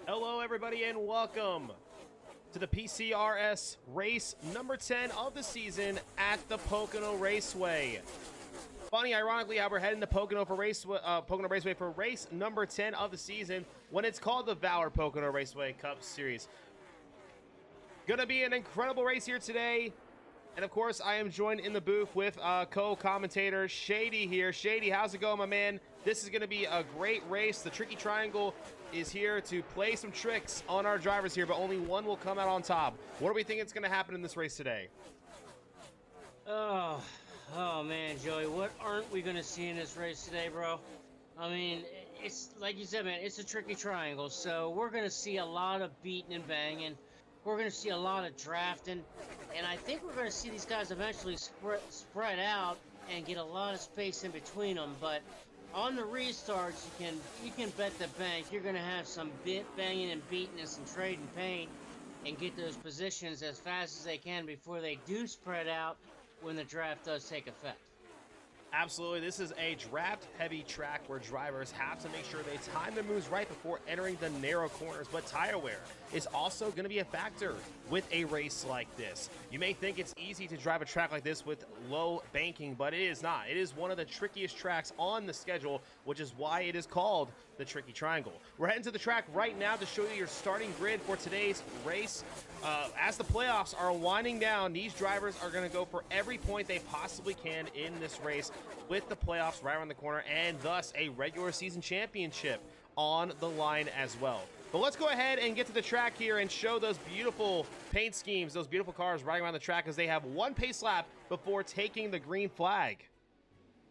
Hello, everybody, and welcome to the PCRS race number 10 of the season at the Pocono Raceway. Funny, ironically, how we're heading to Pocono Raceway for race number 10 of the season when it's called the Valor Pocono Raceway Cup Series. Gonna be an incredible race here today. And of course, I am joined in the booth with co-commentator Shady here. Shady, how's it going, my man? This is going to be a great race. The Tricky Triangle is here to play some tricks on our drivers here, but only one will come out on top. What do we think is going to happen in this race today? Oh man, Joey, what aren't we going to see in this race today, bro? I mean, it's like you said, man, it's a Tricky Triangle, so we're going to see a lot of beating and banging. We're going to see a lot of drafting, and I think we're going to see these guys eventually spread out and get a lot of space in between them. But on the restarts, you can bet the bank you're going to have some banging and beating and some trading paint and get those positions as fast as they can before they do spread out when the draft does take effect. Absolutely. This is a draft-heavy track where drivers have to make sure they time their moves right before entering the narrow corners, but tire wear is also going to be a factor with a race like this. You may think it's easy to drive a track like this with low banking, but it is not. It is one of the trickiest tracks on the schedule, which is why it is called the Tricky Triangle. We're heading to the track right now to show you your starting grid for today's race. As the playoffs are winding down, these drivers are going to go for every point they possibly can in this race, with the playoffs right around the corner and thus a regular season championship on the line as well. But let's go ahead and get to the track here and show those beautiful paint schemes, those beautiful cars riding around the track, as they have one pace lap before taking the green flag.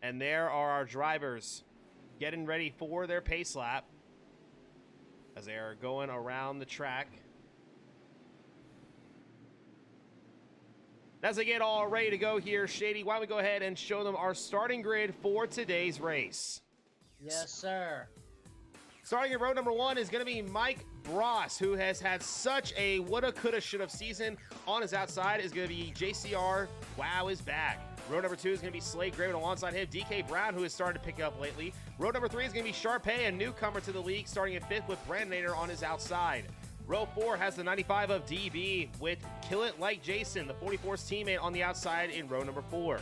And there are our drivers getting ready for their pace lap as they are going around the track. As they get all ready to go here, Shady, why don't we go ahead and show them our starting grid for today's race? Yes, sir. Starting at row number 1 is going to be Mike Bross, who has had such a woulda, coulda, shoulda season. On his outside is going to be JCR. Wow is back. Row number 2 is going to be Slade Graven. Alongside him, DK Brown, who has started to pick up lately. Row number 3 is going to be Sharpay, a newcomer to the league, starting at 5th with Brandanator on his outside. Row 4 has the 95 of DB with Kill It Like Jason, the 44's teammate, on the outside in row number 4.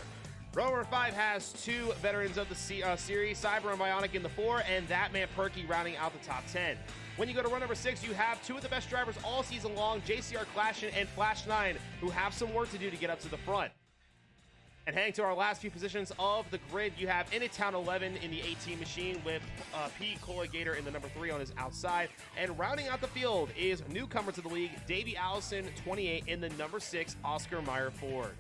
Row number 5 has 2 veterans of the series, Cyber and Bionic in the 4, and That Man Perky rounding out the top 10. When you go to row number 6, you have 2 of the best drivers all season long, JCR Clashin and Flash 9, who have some work to do to get up to the front. And heading to our last few positions of the grid, you have In It Town 11 in the 18 machine with Pete Colligator in the number 3 on his outside. And rounding out the field is newcomer to the league, Davey Allison 28 in the number 6 Oscar Meyer Ford.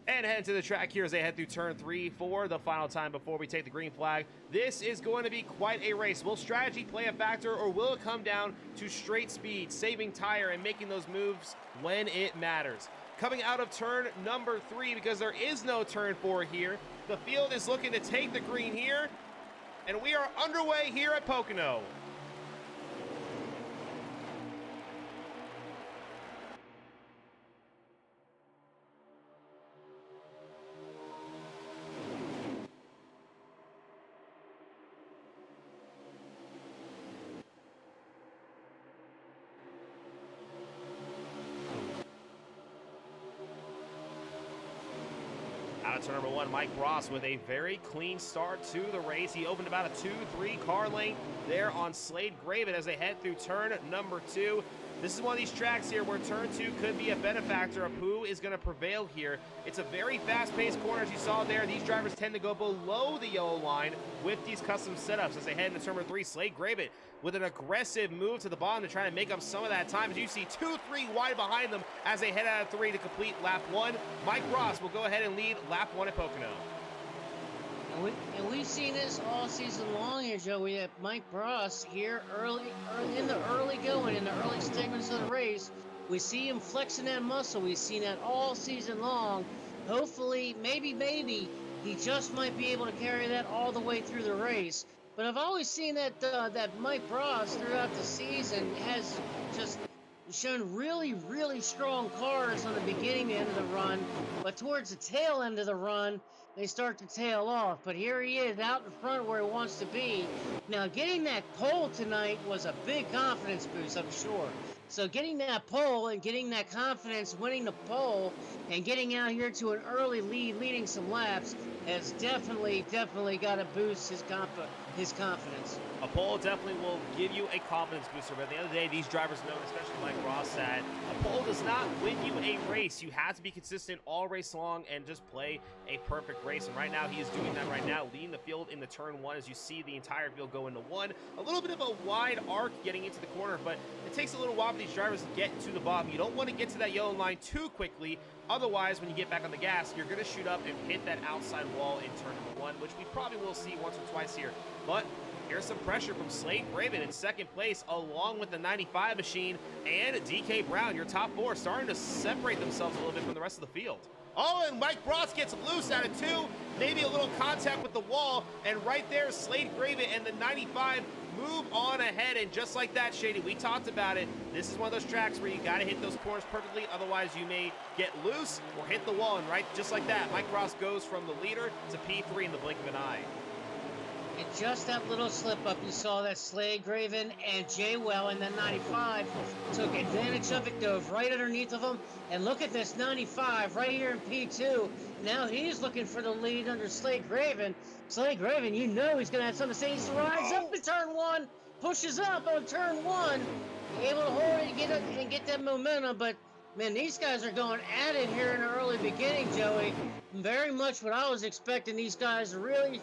And heading to the track here as they head through turn 3 for the final time before we take the green flag. This is going to be quite a race. Will strategy play a factor, or will it come down to straight speed, saving tire, and making those moves when it matters? Coming out of turn number 3, because there is no turn 4 here, the field is looking to take the green here, and we are underway here at Pocono. Out of turn number 1, Mike Bross with a very clean start to the race. He opened about a 2-3 car length there on Slade Graven as they head through turn number 2. This is one of these tracks here where turn 2 could be a benefactor of who is going to prevail here. It's a very fast-paced corner, as you saw there. These drivers tend to go below the yellow line with these custom setups as they head into turn number 3. Slade Graven with an aggressive move to the bottom to try to make up some of that time. As you see 2-3 wide behind them as they head out of 3 to complete lap 1. Mike Bross will go ahead and lead lap 1 at Pocono. And we've seen this all season long here, Joe. We have Mike Bross here early in the early going, in the early segments of the race. We see him flexing that muscle. We've seen that all season long. Hopefully, maybe, he just might be able to carry that all the way through the race. But I've always seen that Mike Ross throughout the season has just shown really strong cars on the beginning end of the run, but towards the tail end of the run, they start to tail off. But here he is out in front where he wants to be. Now, getting that pole tonight was a big confidence boost, I'm sure. So getting that pole and getting that confidence, winning the pole, and getting out here to an early lead, leading some laps, has definitely got to boost his confidence. A pole definitely will give you a confidence booster, but at the end of the day, these drivers know, especially like Ross said, a pole does not win you a race. You have to be consistent all race long and just play a perfect race. And right now, he is doing that right now, leading the field in the turn one as you see the entire field go into one. A little bit of a wide arc getting into the corner, but it takes a little while for these drivers to get to the bottom. You don't want to get to that yellow line too quickly. Otherwise, when you get back on the gas, you're going to shoot up and hit that outside wall in turn number one, which we probably will see once or twice here. But here's some pressure from Slade Graven in second place, along with the 95 machine and DK Brown. Your top four starting to separate themselves a little bit from the rest of the field. Oh, and Mike Ross gets loose out of two. Maybe a little contact with the wall. And right there, Slade Graven and the 95 move on ahead. And just like that, Shady, we talked about it. This is one of those tracks where you got to hit those corners perfectly. Otherwise, you may get loose or hit the wall. And right, just like that, Mike Ross goes from the leader to P3 in the blink of an eye. And just that little slip up, you saw that Slade Graven and Jay Well in that 95 took advantage of it, dove right underneath of him. And look at this 95 right here in P2. Now he's looking for the lead under Slade Graven. Slade Graven, you know he's going to have something to say. He rides up in turn one, pushes up on turn one, able to hold it and get that momentum. But man, these guys are going at it here in the early beginning, Joey. Very much what I was expecting. These guys really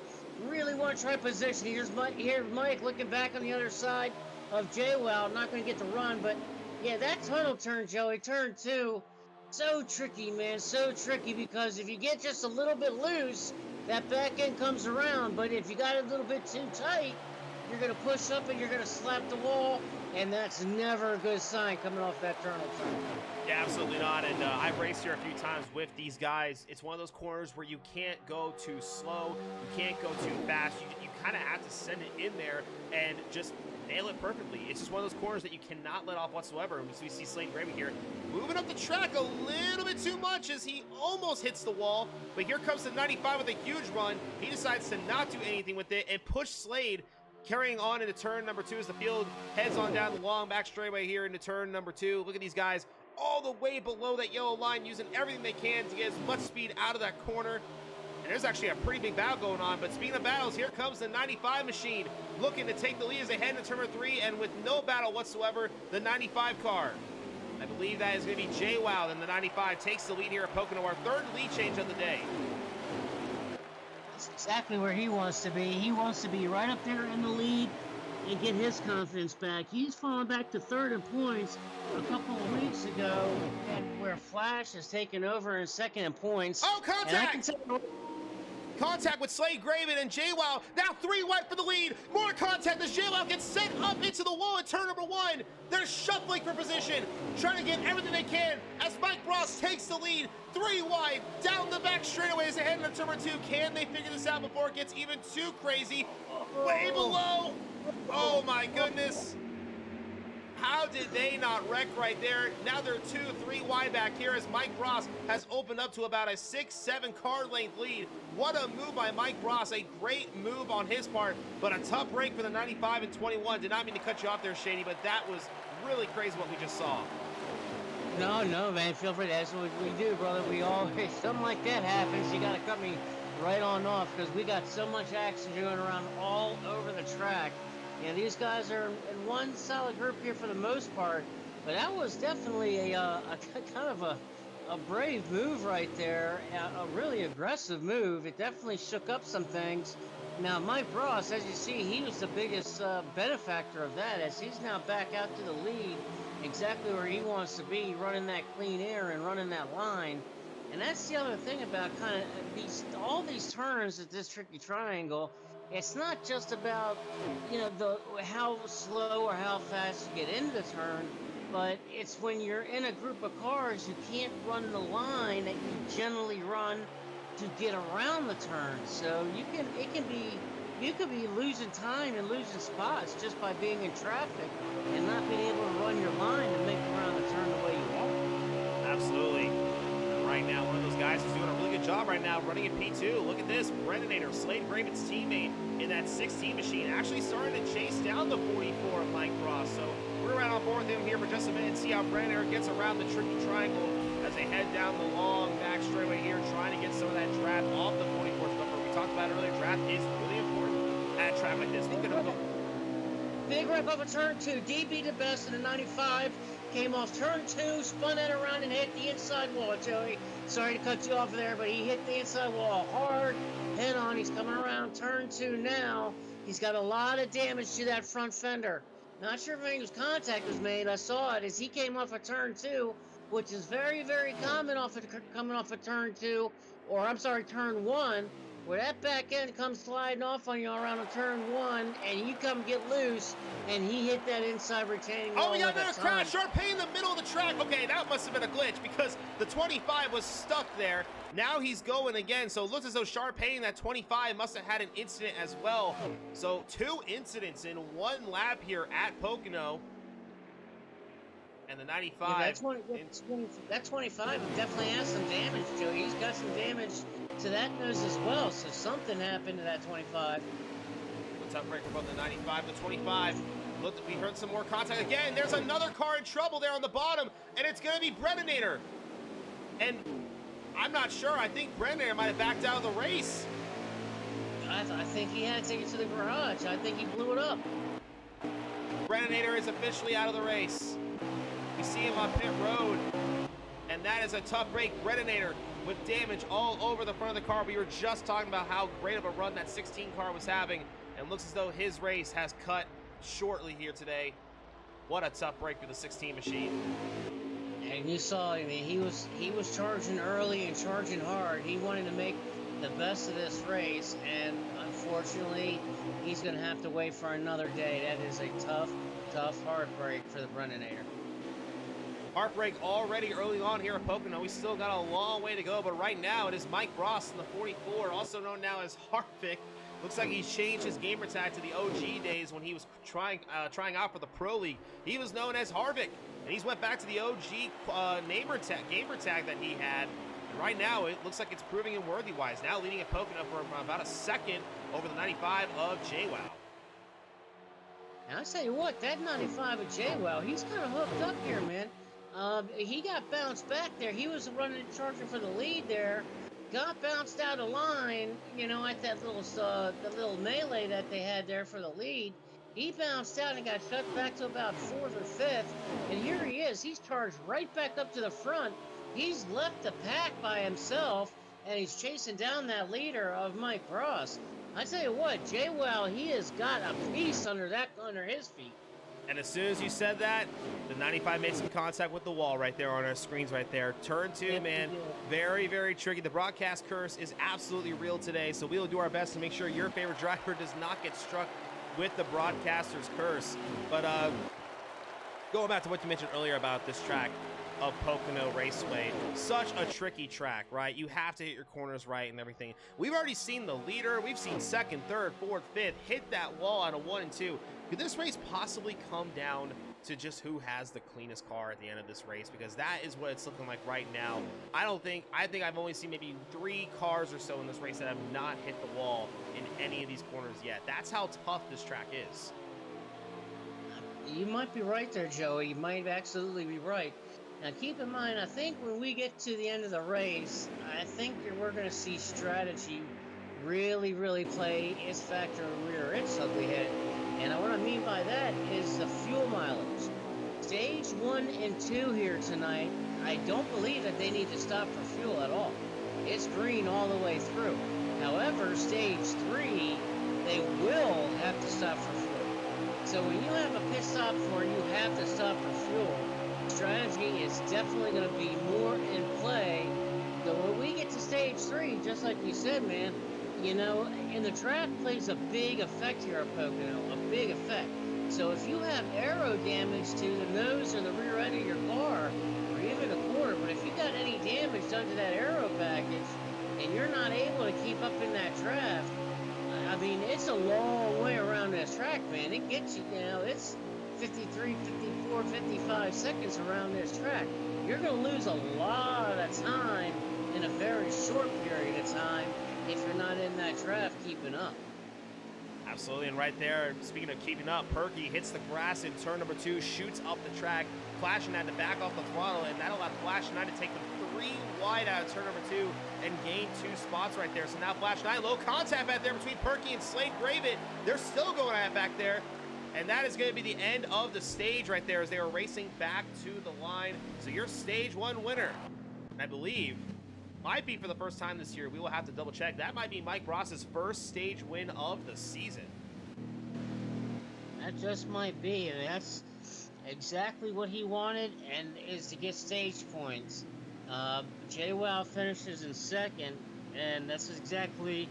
want to try position. Here's Mike looking back on the other side of Jaywell. Not going to get the run, but yeah, that tunnel turn, Joey, turn two, so tricky, man, so tricky, because if you get just a little bit loose, that back end comes around, but if you got it a little bit too tight, you're going to push up and you're going to slap the wall, and that's never a good sign coming off that tunnel turn. Yeah, absolutely not. And I've raced here a few times with these guys. It's one of those corners where you can't go too slow, you can't go too fast. You kind of have to send it in there and just nail it perfectly. It's just one of those corners that you cannot let off whatsoever. And we see Slade Graven here moving up the track a little bit too much as he almost hits the wall. But here comes the 95 with a huge run. He decides to not do anything with it and push Slade carrying on into turn number two as the field heads on down the long back straightaway here into turn number two. Look at these guys all the way below that yellow line, using everything they can to get as much speed out of that corner. And there's actually a pretty big battle going on. But speaking of battles, here comes the 95 machine looking to take the lead as they head into turn number three, and with no battle whatsoever, the 95 car. I believe that is going to be Jay Wow, and the 95 takes the lead here at Pocono, our third lead change of the day. That's exactly where he wants to be. He wants to be right up there in the lead and get his confidence back. He's fallen back to third in points a couple of weeks ago, and where Flash has taken over in second in points. Oh, contact! Contact with Slade Graven and JWoww. Now 3 wide for the lead. More contact as JWoww gets sent up into the wall at turn number one. They're shuffling for position, trying to get everything they can as Mike Ross takes the lead. 3 wide down the back straightaways ahead of turn number two. Can they figure this out before it gets even too crazy? Way below. Oh my goodness. How did they not wreck right there? Now they're 2-3 wide back here as Mike Ross has opened up to about a 6-7 car length lead. What a move by Mike Ross. A great move on his part, but a tough break for the 95 and 21. Did not mean to cut you off there, Shady, but that was really crazy what we just saw. No, man, feel free. That's what we do, brother. We always, something like that happens, you got to cut me right on off because we got so much action going around all over the track. Yeah, these guys are in one solid group here for the most part, but that was definitely a kind of a brave move right there, a really aggressive move. It definitely shook up some things. Now, Mike Ross, as you see, he was the biggest benefactor of that, as he's now back out to the lead, exactly where he wants to be, running that clean air and running that line. And that's the other thing about kind of all these turns at this tricky triangle. It's not just about, how slow or how fast you get into the turn. but it's when you're in a group of cars, you can't run the line that you generally run to get around the turn. So you could be losing time and losing spots just by being in traffic and not being able to run your line and make it around the turn the way you want. Absolutely. Right now, one of those guys is doing a really good job right now running at P2. Look at this. Brennator, Slade Raymond's teammate in that 16 machine, actually starting to chase down the 44 of Mike Ross. So we're right on board with him here for just a minute and see how Brennator gets around the tricky triangle as they head down the long back straightaway here, trying to get some of that draft off the 44's bumper. We talked about it earlier, draft is really important at a track like this. Big rip up a turn 2. DB the best in the 95. Came off turn 2, spun that around and hit the inside wall, Joey. Sorry to cut you off there, but he hit the inside wall hard, head on. He's coming around turn 2 now. He's got a lot of damage to that front fender. Not sure if any contact was made. I saw it as he came off of turn 2, which is very, very common coming off of turn 2, or I'm sorry, turn 1, where that back end comes sliding off on you around a turn 1, and you come get loose, and he hit that inside retaining wall. Oh, we got another crash. Sharpay in the middle of the track. Okay, that must have been a glitch because the 25 was stuck there. Now he's going again, so it looks as though Sharpay in that 25 must have had an incident as well. So 2 incidents in 1 lap here at Pocono. And the 95. Yeah, that 25 definitely has some damage, Joe. He's got some damage to that nose as well, so something happened to that 25. What's up, break from the 95 to 25. Look, we heard some more contact again. There's another car in trouble there on the bottom, and it's going to be Brennator. And I'm not sure. I think Brennator might have backed out of the race. I think he had to take it to the garage. I think he blew it up. Brennator is officially out of the race. We see him on pit road, and that is a tough break. Brennator with damage all over the front of the car. We were just talking about how great of a run that 16 car was having, and looks as though his race has cut shortly here today. What a tough break for the 16 machine. And you saw, I mean, he was charging early and charging hard. He wanted to make the best of this race, and unfortunately, he's going to have to wait for another day. That is a tough heartbreak for the Brennator. Heartbreak already early on here at Pocono. We still got a long way to go, but right now it is Mike Ross in the 44, also known now as Harvick. Looks like he's changed his gamer tag to the OG days when he was trying out for the Pro League. He was known as Harvick, and he's went back to the OG gamer tag that he had. And right now it looks like it's proving him worthy-wise. Now leading at Pocono for about a second over the 95 of JWoww. And I'll tell you what, that 95 of JWoww, he's kind of hooked up here, man. He got bounced back there. He was running and charging for the lead there. Got bounced out of line, you know, at that little the little melee that they had there for the lead. He bounced out and got shut back to about 4th or 5th. And here he is. He's charged right back up to the front. He's left the pack by himself, and he's chasing down that leader of Mike Ross. I tell you what, JWoww, he has got a piece under his feet. And as soon as you said that, the 95 made some contact with the wall right there on our screens right there. Turn 2, yep, man, very, very tricky. The broadcast curse is absolutely real today, so we will do our best to make sure your favorite driver does not get struck with the broadcaster's curse. But going back to what you mentioned earlier about this track of Pocono Raceway, such a tricky track, right? You have to hit your corners right and everything. We've already seen the leader. We've seen 2nd, 3rd, 4th, 5th hit that wall out of 1 and 2. Could this race possibly come down to just who has the cleanest car at the end of this race? Because that is what it's looking like right now. I think I've only seen maybe 3 cars or so in this race that have not hit the wall in any of these corners yet. That's how tough this track is. You might be right there, Joey. You might absolutely be right. Now, keep in mind, I think when we get to the end of the race, I think we're going to see strategy really, really play its factor and rear its ugly head. And what I mean by that is the fuel mileage. Stage 1 and 2 here tonight, I don't believe that they need to stop for fuel at all. It's green all the way through. However, stage 3, they will have to stop for fuel. So when you have a pit stop for you have to stop for fuel, strategy is definitely going to be more in play. So when we get to stage 3, just like you said, man, you know, and the track plays a big effect here at Pocono, a big effect. So if you have aero damage to the nose or the rear end of your car, or even a quarter, but if you got any damage done to that aero package, and you're not able to keep up in that draft, I mean, it's a long way around this track, man. It gets you, it's 53, 54, 55 seconds around this track. You're going to lose a lot of time in a very short period of time if you're not in that draft keeping up. Absolutely, and right there, speaking of keeping up, Perky hits the grass in turn number 2, shoots up the track. Flash had to back off the throttle, and that allowed Flash 9 to take them 3 wide out of turn number 2 and gain 2 spots right there. So now Flash 9, low contact back there between Perky and Slade Graven. They're still going at it back there, and that is going to be the end of the stage right there as they are racing back to the line. So your stage 1 winner, I believe, might be for the first time this year. We will have to double check. That might be Mike Ross's first stage win of the season. That just might be. That's exactly what he wanted, and is to get stage points. JWoww finishes in second, and that's exactly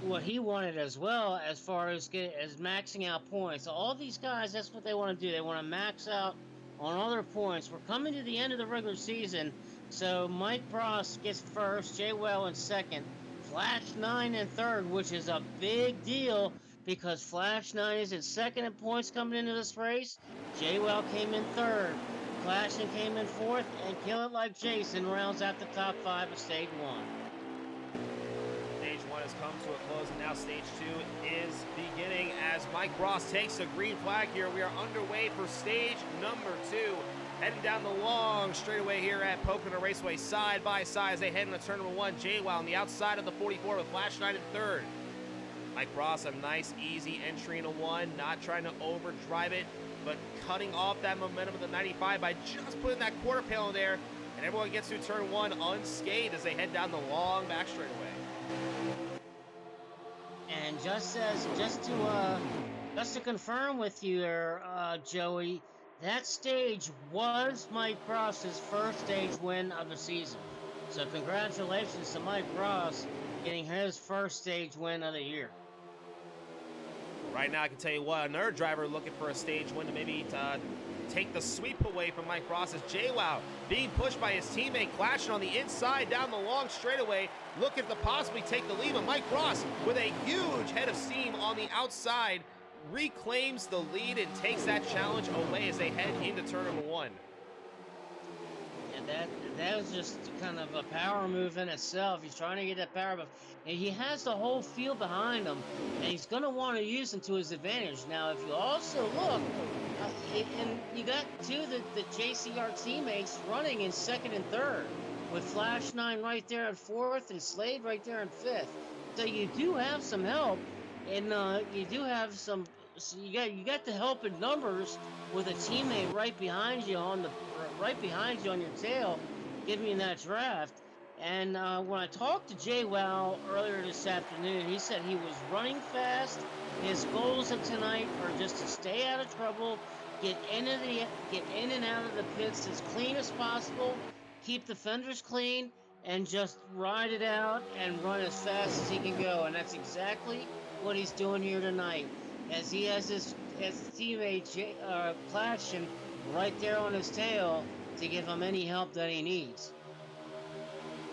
what he wanted as well, as far as maxing out points. So all these guys, that's what they want to do. They want to max out on all their points. We're coming to the end of the regular season, so Mike Ross gets first, JWoww in second, Flash 9 in third, which is a big deal because Flash 9 is in second in points coming into this race. JWoww came in third, Flashin came in fourth, and Kill It Like Jason rounds out the top 5 of stage 1. Stage 1 has come to a close, and now stage 2 is beginning as Mike Ross takes a green flag here. We are underway for stage number 2. Heading down the long straightaway here at Pocono Raceway, side by side as they head into turn number 1. JWoww on the outside of the 44 with Flash 9 in third. Mike Ross, a nice, easy entry into 1, not trying to overdrive it, but cutting off that momentum of the 95 by just putting that quarter pail in there, and everyone gets through turn 1 unscathed as they head down the long back straightaway. And just to confirm with you there, Joey, that stage was Mike Ross's first stage win of the season. So congratulations to Mike Ross getting his first stage win of the year. Right now, I can tell you what, another driver looking for a stage win to maybe take the sweep away from Mike Ross is JWoww, being pushed by his teammate, clashing on the inside down the long straightaway, looking to possibly take the lead. But Mike Ross, with a huge head of steam on the outside, reclaims the lead and takes that challenge away as they head into turn number 1. And that was just kind of a power move in itself. He's trying to get that power, and he has the whole field behind him, and he's going to want to use them to his advantage. Now, if you also look, and you got two of the JCR teammates running in second and third, with Flash 9 right there in fourth and Slade right there in fifth. So you do have some help, and you do have some. So you got the help in numbers with a teammate right behind you on your tail, giving you that draft. And when I talked to JWoww earlier this afternoon, he said he was running fast. His goals of tonight are just to stay out of trouble, get in and out of the pits as clean as possible, keep the fenders clean, and just ride it out and run as fast as he can go. And that's exactly what he's doing here tonight, as he has his teammate Clashing right there on his tail to give him any help that he needs.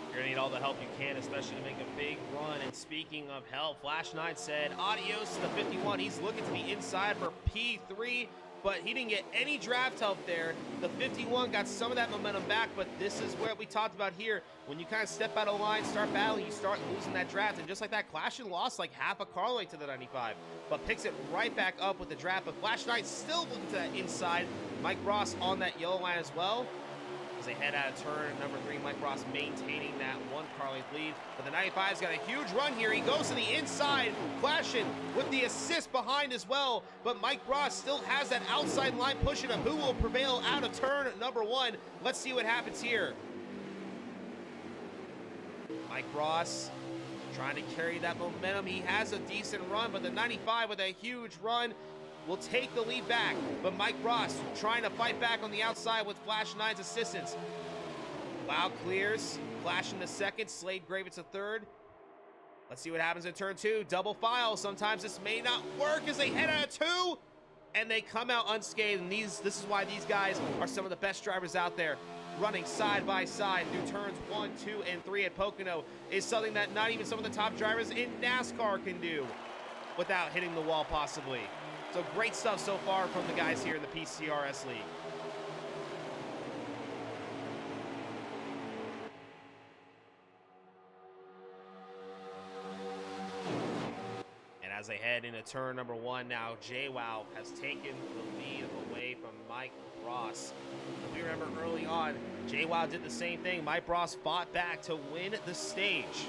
You're going to need all the help you can, especially to make a big run. And speaking of help, Flash 9 said adios to the 51. He's looking to the inside for P3, but he didn't get any draft help there. The 51 got some of that momentum back, but this is what we talked about here. When you kind of step out of line, start battling, you start losing that draft. And just like that, Clashing lost like half a car length to the 95, but picks it right back up with the draft. But Flash 9 still looking to that inside. Mike Ross on that yellow line as well. As they head out of turn number 3, Mike Ross maintaining that 1 car length lead. But the 95's got a huge run here. He goes to the inside, Flashing with the assist behind as well. But Mike Ross still has that outside line pushing him. Who will prevail out of turn number 1? Let's see what happens here. Mike Ross trying to carry that momentum. He has a decent run, but the 95 with a huge run will take the lead back, but Mike Ross trying to fight back on the outside with Flash 9's assistance. Wow clears, Flash into second, Slade Graven to third. Let's see what happens in turn 2. Double file, sometimes this may not work as they head out of 2, and they come out unscathed. And this is why these guys are some of the best drivers out there. Running side by side through turns 1, 2, and 3 at Pocono is something that not even some of the top drivers in NASCAR can do without hitting the wall possibly. So great stuff so far from the guys here in the PCRS League. And as they head into turn number 1 now, JWoww has taken the lead away from Mike Ross. If we remember early on, JWoww did the same thing. Mike Ross fought back to win the stage.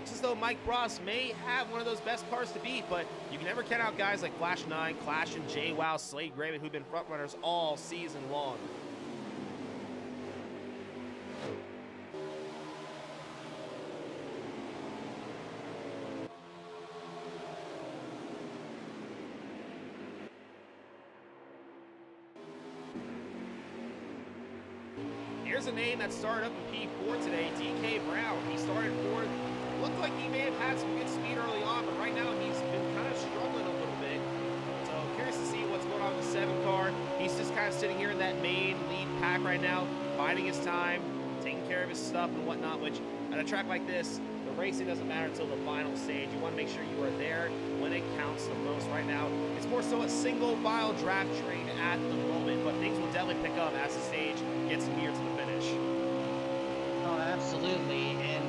It's as though Mike Ross may have one of those best cars to beat, but you can never count out guys like Flash 9, Clash, and JWoww, Slade Graven, who've been front runners all season long. Here's a name that started up in P4 today, DK Brown. He started fourth. Looked like he may have had some good speed early on, but right now he's been kind of struggling a little bit. So curious to see what's going on with the 7 car. He's just kind of sitting here in that main lead pack right now, biding his time, taking care of his stuff and whatnot, which at a track like this, the racing doesn't matter until the final stage. You want to make sure you are there when it counts the most. Right now, it's more so a single file draft train at the moment, but things will definitely pick up as the stage gets near to the finish. Oh, absolutely, and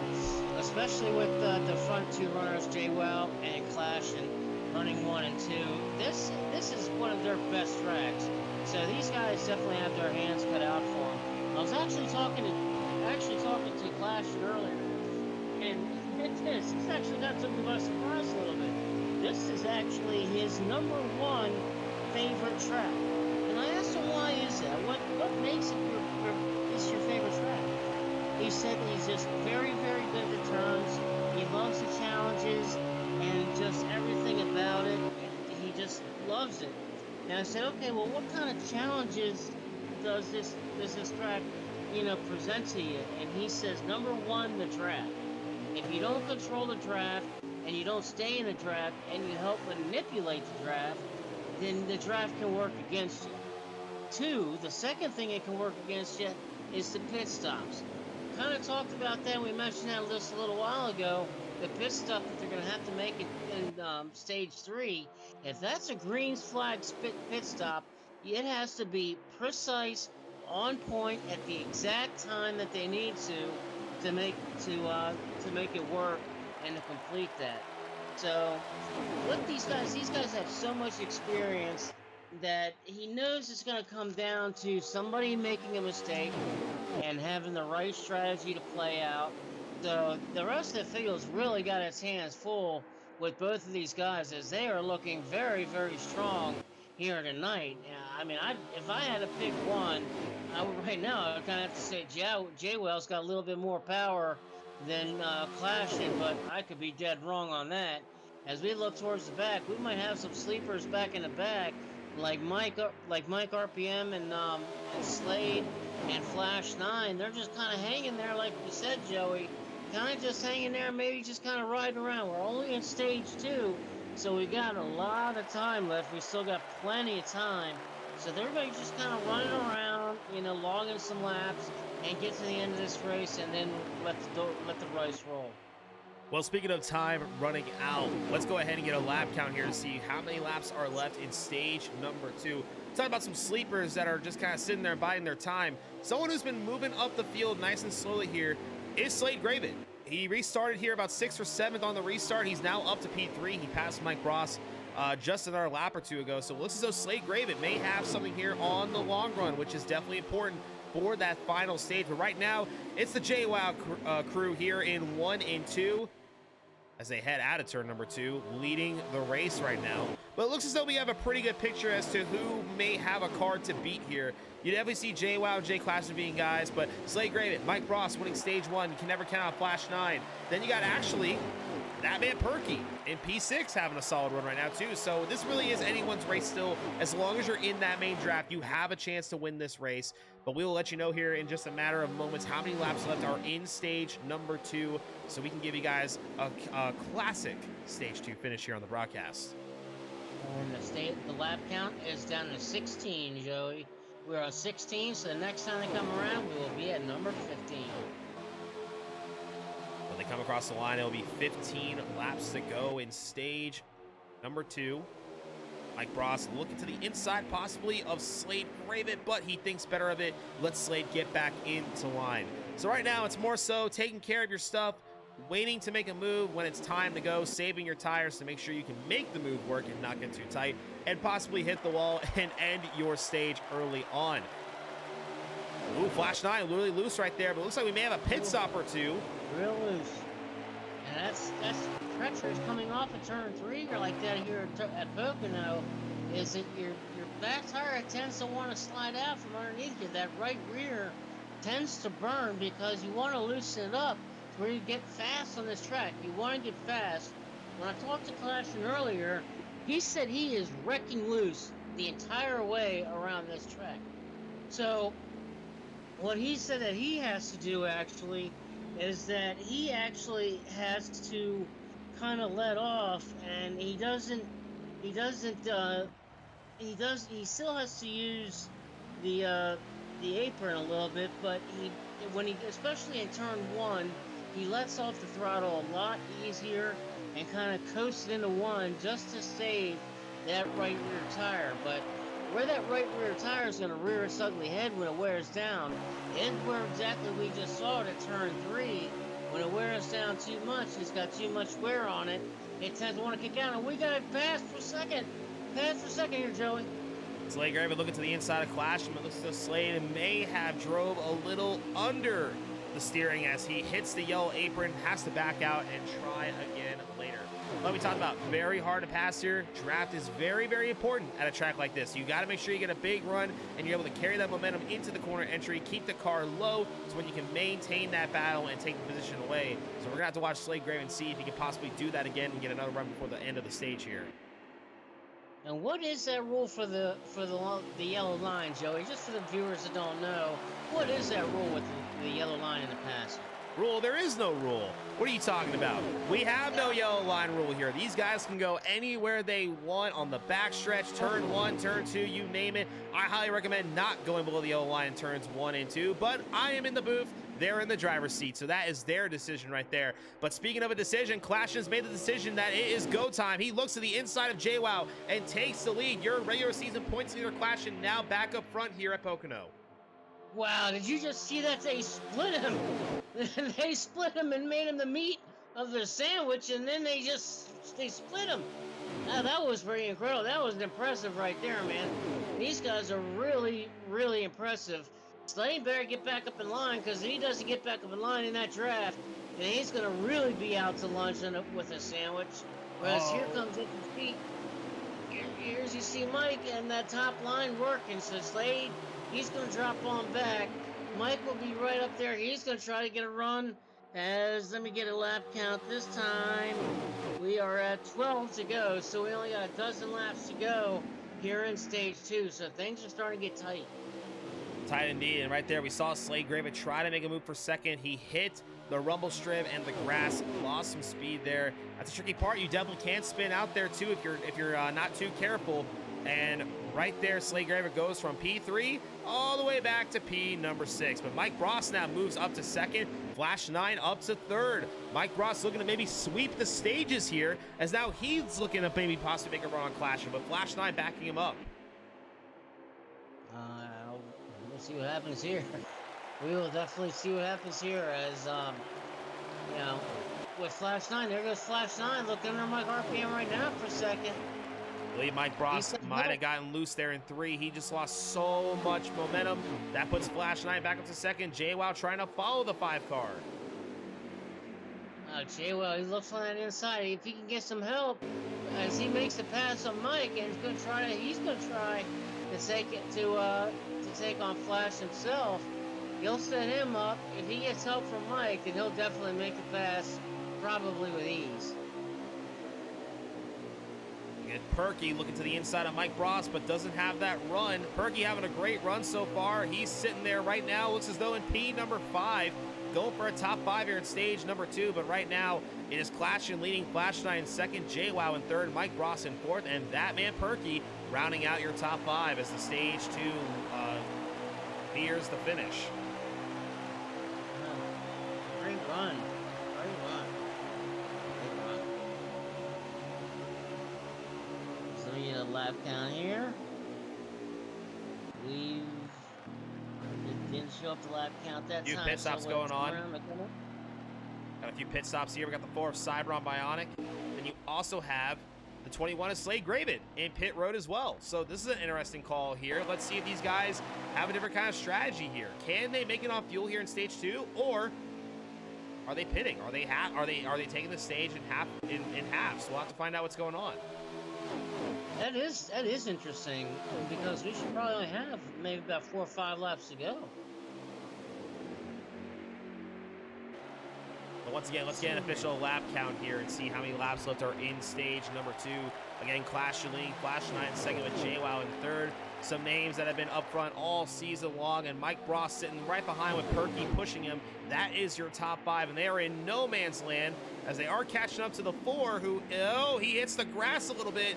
especially with the front 2 runners, JWoww and Clash, and running 1 and 2. This is one of their best tracks. So these guys definitely have their hands cut out for them. I was actually talking to Clash earlier, and he's actually got something by surprise a little bit. This is actually his number 1 favorite track. And I asked him, why is that? What makes it your favorite track? He said he's just very, very good at turns. He loves the challenges and just everything about it. He just loves it. And I said, okay, well, what kind of challenges does this track, present to you? And he says, number 1, the draft. If you don't control the draft and you don't stay in the draft and you help manipulate the draft, then the draft can work against you. 2, the second thing it can work against you is the pit stops. Kind of talked about that. We mentioned that list a little while ago. The pit stop that they're going to have to make in stage 3. If that's a green flag pit stop, it has to be precise, on point, at the exact time that they need to make it work and to complete that. So, with these guys have so much experience that he knows it's going to come down to somebody making a mistake and having the right strategy to play out. So the rest of the field's really got its hands full with both of these guys, as they are looking very, very strong here tonight. I mean, if I had to pick one, right now I kind of have to say JWoww's got a little bit more power than Clashing, but I could be dead wrong on that. As we look towards the back, we might have some sleepers back in the back, like Mike RPM and Slade and Flash 9. They're just kind of hanging there, like you said, Joey. Kind of just hanging there, maybe just kind of riding around. We're only in stage 2, so we got a lot of time left. We still got plenty of time. So everybody's just kind of running around, logging some laps, and get to the end of this race, and then let the race roll. Well, speaking of time running out, let's go ahead and get a lap count here to see how many laps are left in stage number 2. Talk about some sleepers that are just kind of sitting there biding their time. Someone who's been moving up the field nice and slowly here is Slade Graven. He restarted here about 6th or 7th on the restart. He's now up to P3. He passed Mike Ross just another lap or 2 ago. So it looks as though Slade Graven may have something here on the long run, which is definitely important for that final stage. But right now, it's the JWoww crew here in 1 and 2. As they head out of turn number 2, leading the race right now. But it looks as though we have a pretty good picture as to who may have a car to beat here. You definitely see JWoww, J-Class being guys, but Slade Graven, Mike Ross winning stage 1. You can never count out Flash 9. Then you got actually that man Perky in P6 having a solid run right now too. So this really is anyone's race still. As long as you're in that main draft, you have a chance to win this race. But we will let you know here in just a matter of moments how many laps left are in stage number 2, so we can give you guys a classic stage 2 finish here on the broadcast. And the lap count is down to 16, Joey. We're on 16, so the next time they come around, we will be at number 15. When they come across the line, it will be 15 laps to go in stage number 2. Mike Bross looking to the inside possibly of Slade Graven, but he thinks better of it. Let Slade get back into line. So right now, it's more so taking care of your stuff, waiting to make a move when it's time to go, saving your tires to make sure you can make the move work and not get too tight, and possibly hit the wall and end your stage early on. Ooh, Flash 9 really loose right there, but it looks like we may have a pit stop or two. Real loose. And that's treacherous coming off of turn 3 or like that here at Pocono. Is that your back tire tends to want to slide out from underneath you. That right rear tends to burn because you want to loosen it up where you get fast on this track. You want to get fast. When I talked to Clashman earlier, he said he is wrecking loose the entire way around this track. So what he said that he has to do actually is that he actually has to kind of let off, and he still has to use the apron a little bit, but especially in turn 1, he lets off the throttle a lot easier and kind of coasts into 1 just to save that right rear tire. But where that right rear tire is going to rear its ugly head when it wears down is where exactly we just saw it at turn 3. When it wears down too much, it's got too much wear on it, it tends to want to kick out. And we got it fast for second. Fast for second here, Joey. Slade Graven looking to the inside of Clash, but looks to Slade and may have drove a little under the steering as he hits the yellow apron, has to back out and try again later. Let me talk about very hard to pass here. Draft is very, very important at a track like this. You got to make sure you get a big run and you're able to carry that momentum into the corner entry, keep the car low so when you can maintain that battle and take the position away. So we're going to have to watch Slade Graven see if he can possibly do that again and get another run before the end of the stage here. And what is that rule for the yellow line, Joey? Just for the viewers that don't know, what is that rule with the yellow line in the passing? Rule? There is no rule. What are you talking about? We have no yellow line rule here. These guys can go anywhere they want on the backstretch, turn 1, turn 2, you name it. I highly recommend not going below the yellow line in turns 1 and 2, but I am in the booth. They're in the driver's seat, so that is their decision right there. But speaking of a decision, Clash has made the decision that it is go time. He looks to the inside of JWoww and takes the lead. Your regular season points leader, Clash, and now back up front here at Pocono. Wow, did you just see that? They split him. They split him and made him the meat of their sandwich, and then they split him. That was pretty incredible. That was impressive right there, man. These guys are really, really impressive. Slade better get back up in line, because if he doesn't get back up in line in that draft, then he's going to really be out to lunch with a sandwich. Whereas here comes it to feet. Here's you see Mike and that top line working. So Slade, he's going to drop on back. Mike will be right up there. He's going to try to get a run. Let me get a lap count this time. We are at 12 to go, so we only got a dozen laps to go here in stage 2. So things are starting to get tight. Tight indeed, and right there we saw Slade Graven try to make a move for second. He hit the rumble strip and the grass, lost some speed there. That's a tricky part. You definitely can spin out there too if you're not too careful. And right there, Slade Graven goes from P3 all the way back to P number 6. But Mike Bross now moves up to second. Flash 9 up to third. Mike Bross looking to maybe sweep the stages here, as now he's looking to maybe possibly make a run on Clash, but Flash 9 backing him up. We'll see what happens here. We will definitely see what happens here as, you know, with Flash 9. There goes Flash 9 looking under Mike RPM right now for a second. I believe Mike Bross might have gotten loose there in 3. He just lost so much momentum. That puts Flash 9 back up to second. JWoww trying to follow the 5 car. JWoww, he looks on that inside. If he can get some help as he makes the pass on Mike, and he's gonna try to take it to take on Flash himself. He'll set him up. If he gets help from Mike, then he'll definitely make the pass, probably with ease. And Perky looking to the inside of Mike Bross, but doesn't have that run. Perky having a great run so far. He's sitting there right now. Looks as though in P number 5. Going for a top 5 here in stage number 2, but right now It is Clashin leading, Flash 9 in second, JWoww in third, Mike Ross in fourth, and that man Perky rounding out your top 5 as the stage 2 nears the finish. Great run. Great run. Great run. So we get a lap count here. We didn't show up the lap count that Few time. pit stops so going on. Got a few pit stops here. We got the 4 of Cyberon Bionic. Then you also have the 21 of Slade Graven in pit road as well. So this is an interesting call here. Let's see if these guys have a different kind of strategy here. Can they make it on fuel here in stage 2, or are they pitting? Are they taking the stage in half? So we'll have to find out what's going on. That is interesting, because we should probably only have maybe about 4 or 5 laps to go. But once again, let's get an official lap count here and see how many laps left are in stage number 2. Again, Clash leading, Flash 9 second with JWoww in third. Some names that have been up front all season long, and Mike Bross sitting right behind with Perky pushing him. That is your top 5, and they are in no man's land as they are catching up to the 4 who, oh, he hits the grass a little bit.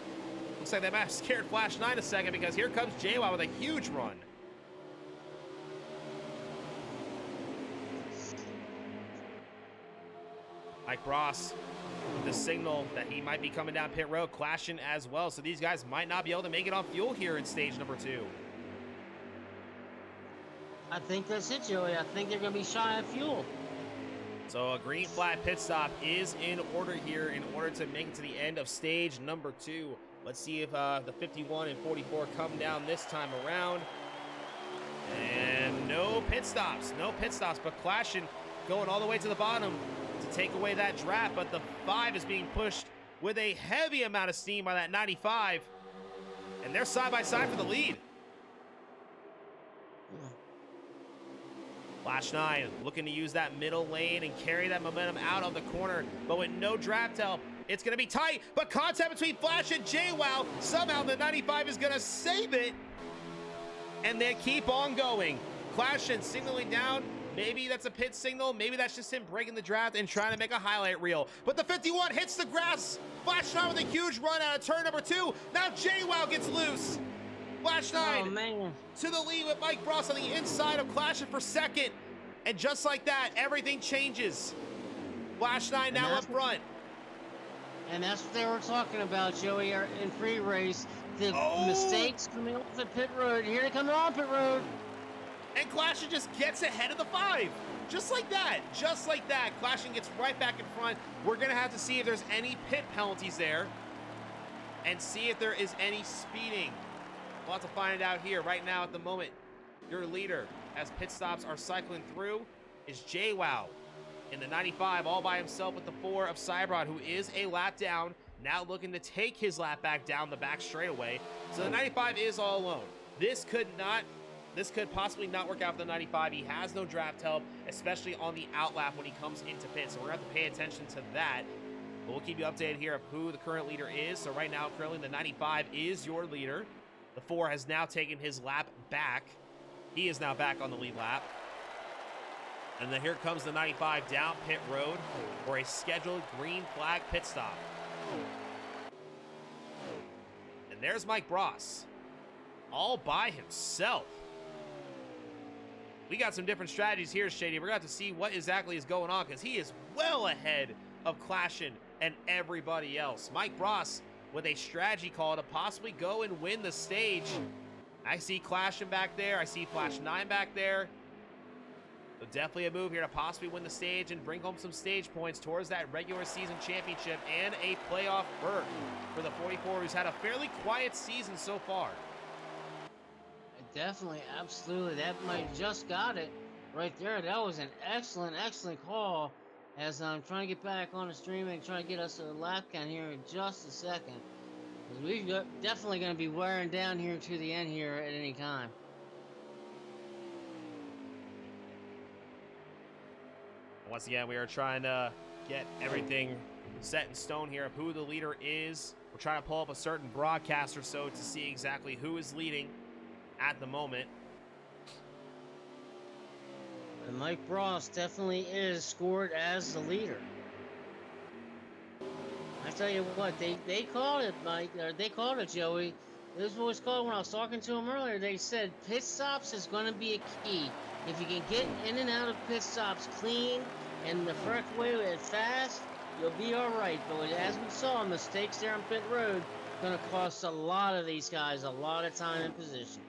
Looks like they might have scared Flash 9 a second, because here comes JWoww with a huge run. Mike Bross with the signal that he might be coming down pit road, clashing as well. So these guys might not be able to make it on fuel here in stage number 2. I think that's it, Joey. I think they're going to be shy of fuel. So a green flag pit stop is in order here in order to make it to the end of stage number 2. Let's see if the 51 and 44 come down this time around. And no pit stops, but clashing going all the way to the bottom to take away that draft, but the 5 is being pushed with a heavy amount of steam by that 95, and they're side by side for the lead. Flash 9 looking to use that middle lane and carry that momentum out of the corner, but with no draft help, it's going to be tight, but contact between Flash and JWoww. Somehow the 95 is going to save it, and they keep on going. Clash and signaling down. Maybe that's a pit signal. Maybe that's just him breaking the draft and trying to make a highlight reel. But the 51 hits the grass. Flash 9 with a huge run out of turn number 2. Now JWoww gets loose. Flash 9 to the lead with Mike Bross on the inside of Clash for second. And just like that, everything changes. Flash 9 now up front. And that's what they were talking about, Joey, in free race. The mistakes coming off the pit road. Here they come on pit road. And Clashin just gets ahead of the 5. Just like that. Just like that. Clashin gets right back in front. We're going to have to see if there's any pit penalties there. And see if there is any speeding. We'll have to find it out here. Right now, at the moment, your leader, as pit stops are cycling through, is JWoww in the 95, all by himself with the 4 of Cyberod, who is a lap down. Now looking to take his lap back down the back straightaway. So the 95 is all alone. This could possibly not work out for the 95. He has no draft help, especially on the outlap when he comes into pit. So we're going to have to pay attention to that. But we'll keep you updated here of who the current leader is. So right now, currently, the 95 is your leader. The 4 has now taken his lap back. He is now back on the lead lap. And then here comes the 95 down pit road for a scheduled green flag pit stop. And there's Mike Bross, all by himself. We got some different strategies here, Shady. We're going to have to see what exactly is going on, because he is well ahead of Clashin and everybody else. Mike Bross with a strategy call to possibly go and win the stage. I see Clashin back there. I see Flash 9 back there. So definitely a move here to possibly win the stage and bring home some stage points towards that regular season championship and a playoff berth for the 44, who's had a fairly quiet season so far. Definitely, absolutely. That might just got it right there. That was an excellent, excellent call. As I'm trying to get back on the stream and trying to get us a lap count here in just a second. We're definitely going to be wearing down here to the end here at any time. Once again, we are trying to get everything set in stone here of who the leader is. We're trying to pull up a certain broadcast or so to see exactly who is leading at the moment. And Mike Bross definitely is scored as the leader. tell you what, they called it, Mike, or they called it, Joey. This is what it's called when I was talking to them earlier. They said pit stops is going to be a key. If you can get in and out of pit stops clean and the correct way and fast, you'll be all right. But as we saw, mistakes there on pit road going to cost a lot of these guys a lot of time and position.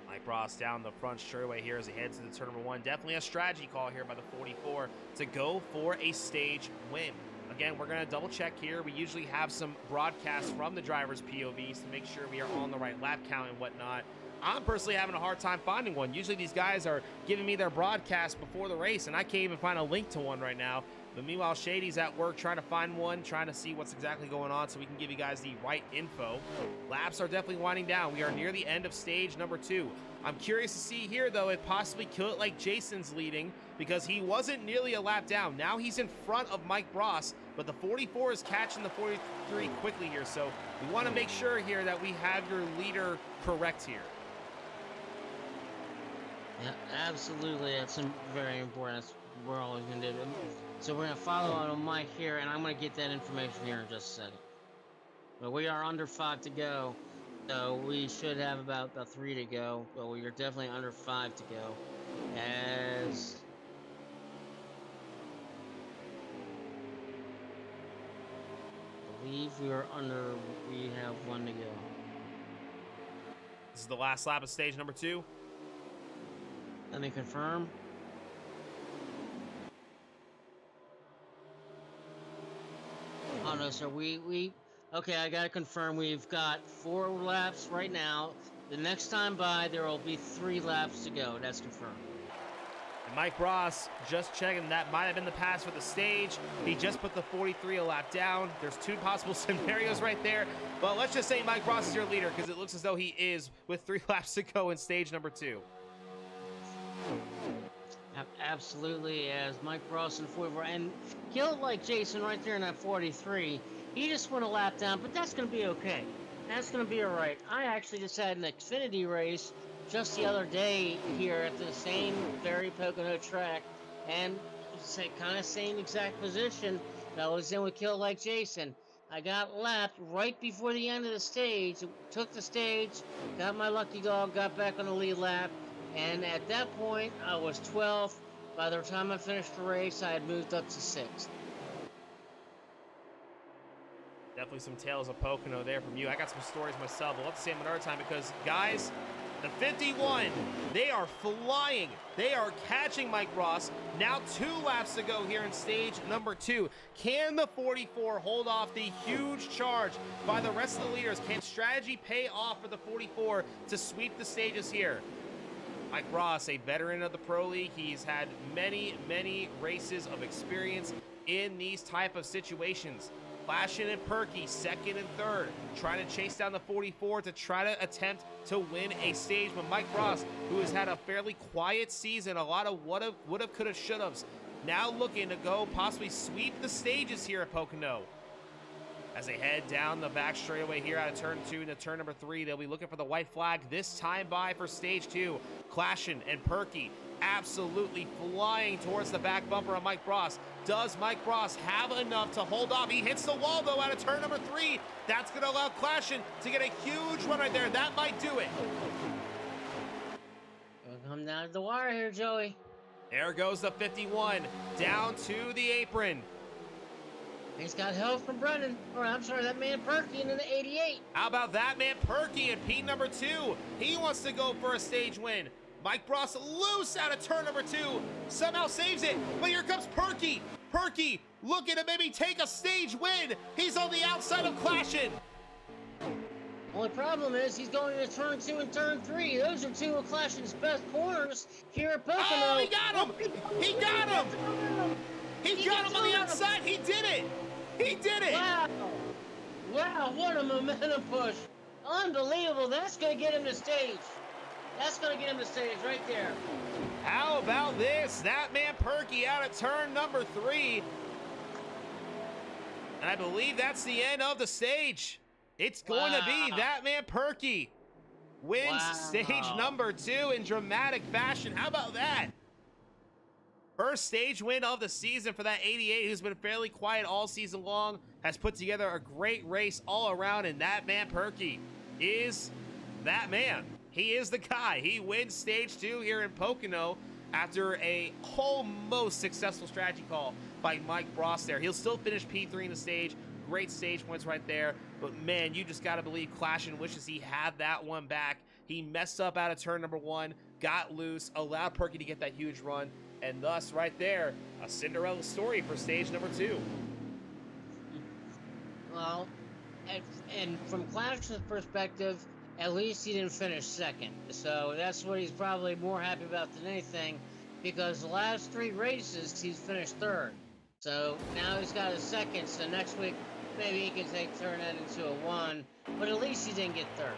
Mike Ross down the front straightaway here as he heads into turn number 1. Definitely a strategy call here by the 44 to go for a stage win. Again, we're going to double check here. We usually have some broadcasts from the driver's POVs to make sure we are on the right lap count and whatnot. I'm personally having a hard time finding one. Usually these guys are giving me their broadcast before the race, and I can't even find a link to one right now. But meanwhile, Shady's at work trying to find one, trying to see what's exactly going on so we can give you guys the right info. Laps are definitely winding down. We are near the end of stage number 2. I'm curious to see here, though, if possibly Kill It Like Jason's leading because he wasn't nearly a lap down. Now he's in front of Mike Bross, but the 44 is catching the 43 quickly here. So we want to make sure here that we have your leader correct here. Yeah, absolutely. That's very important. That's what we're always going to do. So we're going to follow on Mike here, and I'm going to get that information here in just a second. But we are under 5 to go. So we should have about 3 to go. But we are definitely under 5 to go. As I believe we have 1 to go. This is the last lap of stage number 2. Let me confirm. Oh no, sir. Okay, I gotta confirm. We've got 4 laps right now. The next time by, there will be 3 laps to go. That's confirmed. And Mike Ross, just checking, that might have been the pass for the stage. He just put the 43 a lap down. There's 2 possible scenarios right there. But let's just say Mike Ross is your leader because it looks as though he is with 3 laps to go in stage number 2. Absolutely, as Mike Ross in 44, and Kill It Like Jason right there in that 43. He just went a lap down, but that's going to be okay. That's going to be all right. I actually just had an Xfinity race just the other day here at the same very Pocono track, and kind of same exact position that I was in with Kill It Like Jason. I got lapped right before the end of the stage, took the stage, got my lucky dog, got back on the lead lap, and at that point, I was 12th. By the time I finished the race, I had moved up to 6th. Definitely some tales of Pocono there from you. I got some stories myself. We'll have to say them another time because, guys, the 51, they are flying. They are catching Mike Ross. Now 2 laps to go here in stage number 2. Can the 44 hold off the huge charge by the rest of the leaders? Can strategy pay off for the 44 to sweep the stages here? Mike Ross, a veteran of the Pro League. He's had many, many races of experience in these type of situations. Flashin' and Perky, 2nd and 3rd, trying to chase down the 44 to try to attempt to win a stage. But Mike Ross, who has had a fairly quiet season, a lot of would've, could've, should'ves, now looking to go possibly sweep the stages here at Pocono. As they head down the back straightaway here out of turn 2 into turn number 3, they'll be looking for the white flag this time by for stage 2. Clashin' and Perky absolutely flying towards the back bumper of Mike Ross. Does Mike Ross have enough to hold off? He hits the wall, though, out of turn number 3. That's going to allow Clashin' to get a huge run right there. That might do it. We'll come down to the wire here, Joey. There goes the 51 down to the apron. He's got help from Brennan. Or I'm sorry, that man Perky into the 88. How about that man Perky in P number 2? He wants to go for a stage win. Mike Ross loose out of turn number 2. Somehow saves it. But here comes Perky. Perky looking to maybe take a stage win. He's on the outside of Clashin'. Only problem is he's going into turn 2 and turn 3. Those are 2 of Clashin's best corners here at Pocono. Oh, he got him! He got him! He got him on the outside. He did it! He did it! Wow! Wow, what a momentum push. Unbelievable. That's going to get him to stage. That's going to get him to stage right there. How about this? That man Perky out of turn number 3. And I believe that's the end of the stage. It's going to be that man Perky wins stage number 2 in dramatic fashion. How about that? First stage win of the season for that 88, who's been fairly quiet all season long, has put together a great race all around, and that man Perky is that man. He is the guy. He wins stage 2 here in Pocono after a almost successful strategy call by Mike Bross there. He'll still finish P3 in the stage. Great stage points right there. But man, you just got to believe Clashin wishes he had that one back. He messed up out of turn number 1, got loose, allowed Perky to get that huge run, and thus right there, a Cinderella story for stage number 2. Well, and from Clashin's perspective, at least he didn't finish second. So that's what he's probably more happy about than anything, because the last 3 races he's finished 3rd. So now he's got a second, so next week maybe he can turn that into a 1, but at least he didn't get 3rd.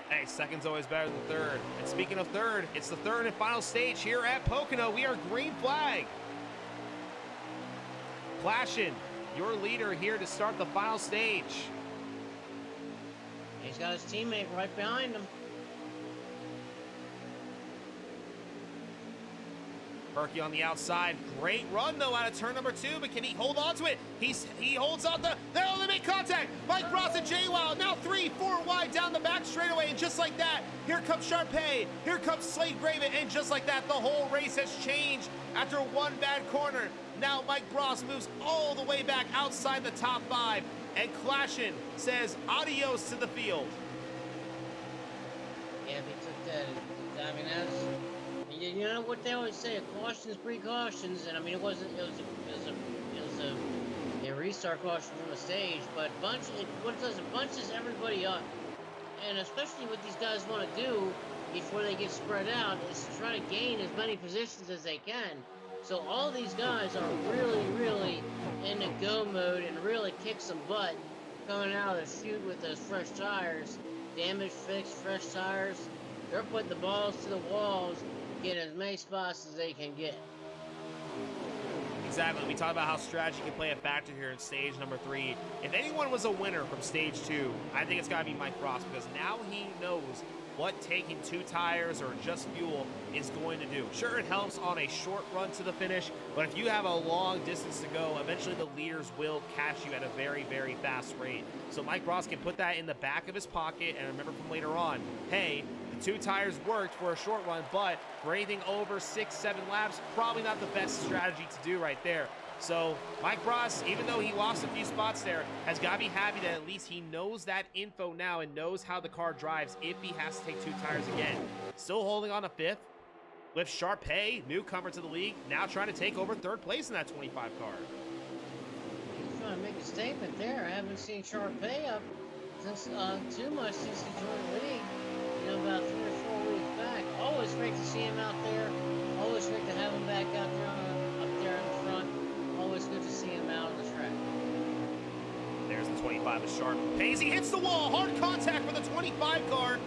Hey, second's always better than 3rd. And speaking of 3rd, it's the 3rd and final stage here at Pocono. We are green flag. Clashin, your leader here to start the final stage. He's got his teammate right behind him. Perky on the outside. Great run, though, out of turn number 2, but can he hold on to it? He holds on to... They make contact. Mike Bross and Jay Wild now 3-4 wide down the back straightaway, and just like that, here comes Sharpay. Here comes Slade Graven, and just like that, the whole race has changed after one bad corner. Now Mike Bross moves all the way back outside the top 5, and Clashin says adios to the field. Yeah, they took that. I mean, that's... You know what they always say, cautions precautions, and I mean it was a restart caution from the stage, but what it does, it bunches everybody up, and especially what these guys want to do before they get spread out is to try to gain as many positions as they can. So all these guys are really in the go mode and really kick some butt coming out of the chute with those fresh tires, damage fixed, fresh tires. They're putting the balls to the walls, getting as many spots as they can get. Exactly. We talked about how strategy can play a factor here in stage number 3. If anyone was a winner from stage 2, I think it's got to be Mike Bross, because now he knows what taking 2 tires or just fuel is going to do. Sure, it helps on a short run to the finish, but if you have a long distance to go, eventually the leaders will catch you at a very fast rate. So Mike Bross can put that in the back of his pocket, and remember from later on, hey, 2 tires worked for a short run, but for anything over 6-7 laps, probably not the best strategy to do right there. So Mike Bross, even though he lost a few spots there, has got to be happy that at least he knows that info now and knows how the car drives if he has to take 2 tires again. Still holding on to 5th with Sharpay, newcomer to the league, now trying to take over 3rd place in that 25 car. He's trying to make a statement there. I haven't seen Sharpay up since too much since he joined the league. You know, about 3 or 4 weeks back. Always great to see him out there. Always great to have him back out there up there in the front. Always good to see him out on the track. There's the 25 of Sharpay. He hits the wall. Hard contact for the 25 car.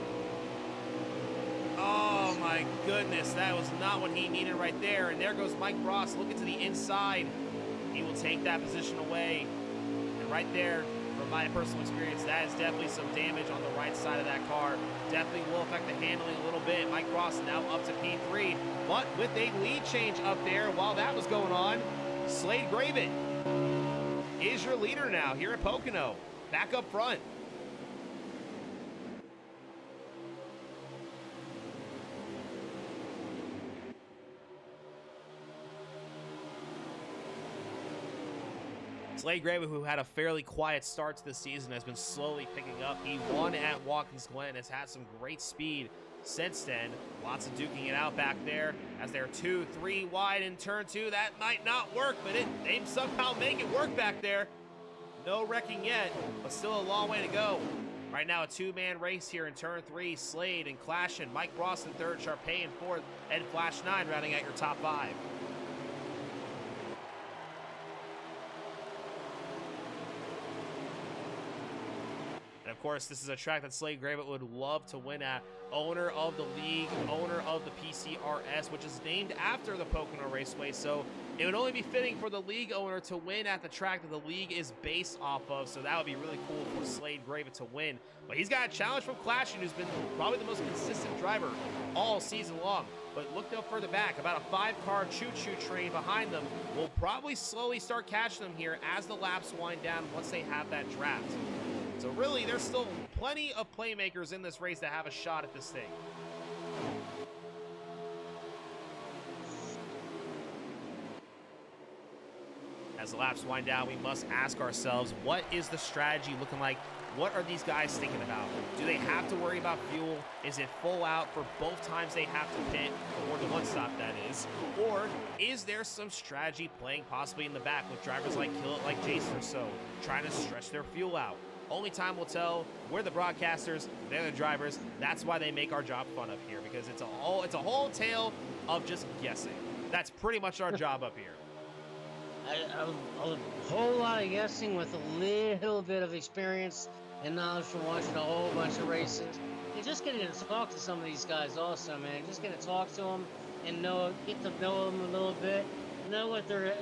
Oh my goodness, that was not what he needed right there. And there goes Mike Bross looking to the inside. He will take that position away. And right there, from my personal experience, that is definitely some damage on the right side of that car. Definitely will affect the handling a little bit. Mike Bross now up to P3, but with a lead change up there while that was going on, Slade Graven is your leader now here at Pocono, back up front. Slade Graven, who had a fairly quiet start to the season, has been slowly picking up. He won at Watkins Glen, has had some great speed since then. Lots of duking it out back there as they're 2-3 wide in turn 2. That might not work, but they somehow make it work back there. No wrecking yet, but still a long way to go. Right now, a 2-man race here in turn 3. Slade and Clashin, Mike Bross in 3rd, Sharpay in 4th, and Flash 9 rounding out your top 5. And of course, this is a track that Slade Graven would love to win at. Owner of the league, owner of the PCRS, which is named after the Pocono Raceway. So It would only be fitting for the league owner to win at the track that the league is based off of, so that would be really cool for Slade Graven to win. But he's got a challenge from Clashing, who's been probably the most consistent driver all season long. But look no further back, about a 5-car choo-choo train behind them will probably slowly start catching them here as the laps wind down once they have that draft. So really, there's still plenty of playmakers in this race that have a shot at this thing. As the laps wind down, we must ask ourselves, what is the strategy looking like? What are these guys thinking about? Do they have to worry about fuel? Is it full out for both times they have to pit, or the one stop that is? Or is there some strategy playing possibly in the back with drivers like Kill It Like Jason or so, trying to stretch their fuel out? Only time will tell. We're the broadcasters, they're the drivers. That's why they make our job fun up here, because it's a whole tale of just guessing. That's pretty much our job up here. A whole lot of guessing with a little bit of experience and knowledge from watching a whole bunch of races. And just getting to talk to some of these guys also, man. Just getting to talk to them and get to know them a little bit, know what their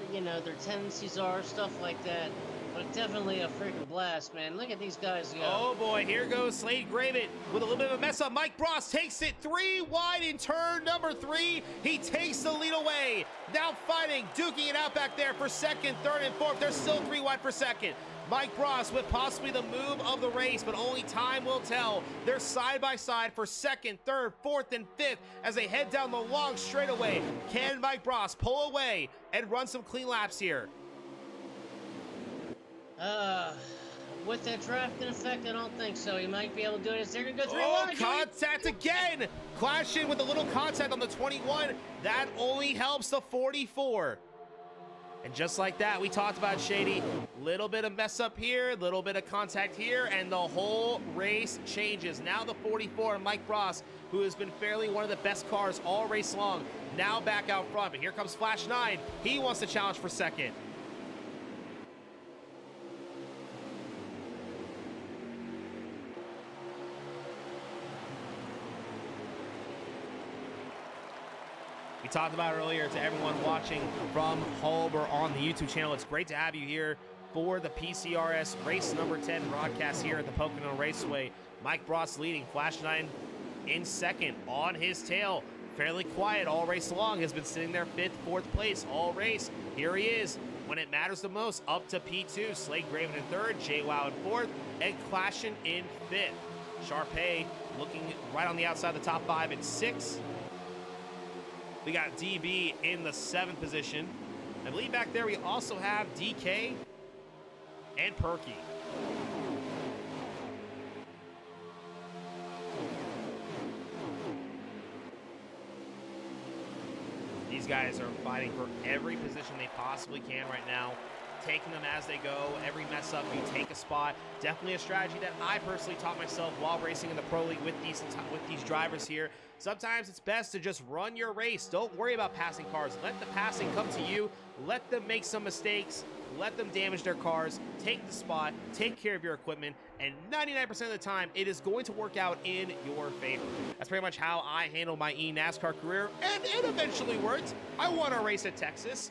tendencies are, stuff like that. But definitely a freaking blast, man. Look at these guys go. Oh boy, here goes Slade Graven with a little bit of a mess up. Mike Bross takes it 3 wide in turn number 3. He takes the lead away. Now fighting, duking it out back there for second, third, and fourth. They're still 3 wide for second. Mike Bross with possibly the move of the race, but only time will tell. They're side by side for second, third, fourth, and fifth as they head down the long straightaway. Can Mike Bross pull away and run some clean laps here? With that draft in effect, I don't think so. He might be able to do it. Is there gonna go 3 Oh, contact again! Clashing with a little contact on the 21. That only helps the 44. And just like that, we talked about Shady. Little bit of mess up here, little bit of contact here, and the whole race changes. Now the 44, Mike Bross, who has been fairly one of the best cars all race long, now back out front. But here comes Flash 9. He wants to challenge for second. We talked about earlier to everyone watching from home or on the YouTube channel. It's great to have you here for the PCRS race number 10 broadcast here at the Pocono Raceway. Mike Bross leading, Flash 9 in second on his tail. Fairly quiet all race long, has been sitting there 5th, 4th place all race. Here he is when it matters the most, up to P2. Slade Graven in 3rd, JWoww in 4th, and Clashing in 5th. Sharpay looking right on the outside of the top 5 in 6th. We got DB in the 7th position. I believe back there we also have DK and Perky. These guys are fighting for every position they possibly can right now, taking them as they go. Every mess up, you take a spot. Definitely a strategy that I personally taught myself while racing in the Pro League with these drivers here. Sometimes it's best to just run your race. Don't worry about passing cars. Let the passing come to you. Let them make some mistakes. Let them damage their cars. Take the spot. Take care of your equipment. And 99% of the time, it is going to work out in your favor. That's pretty much how I handled my NASCAR career. And it eventually worked. I won a race at Texas.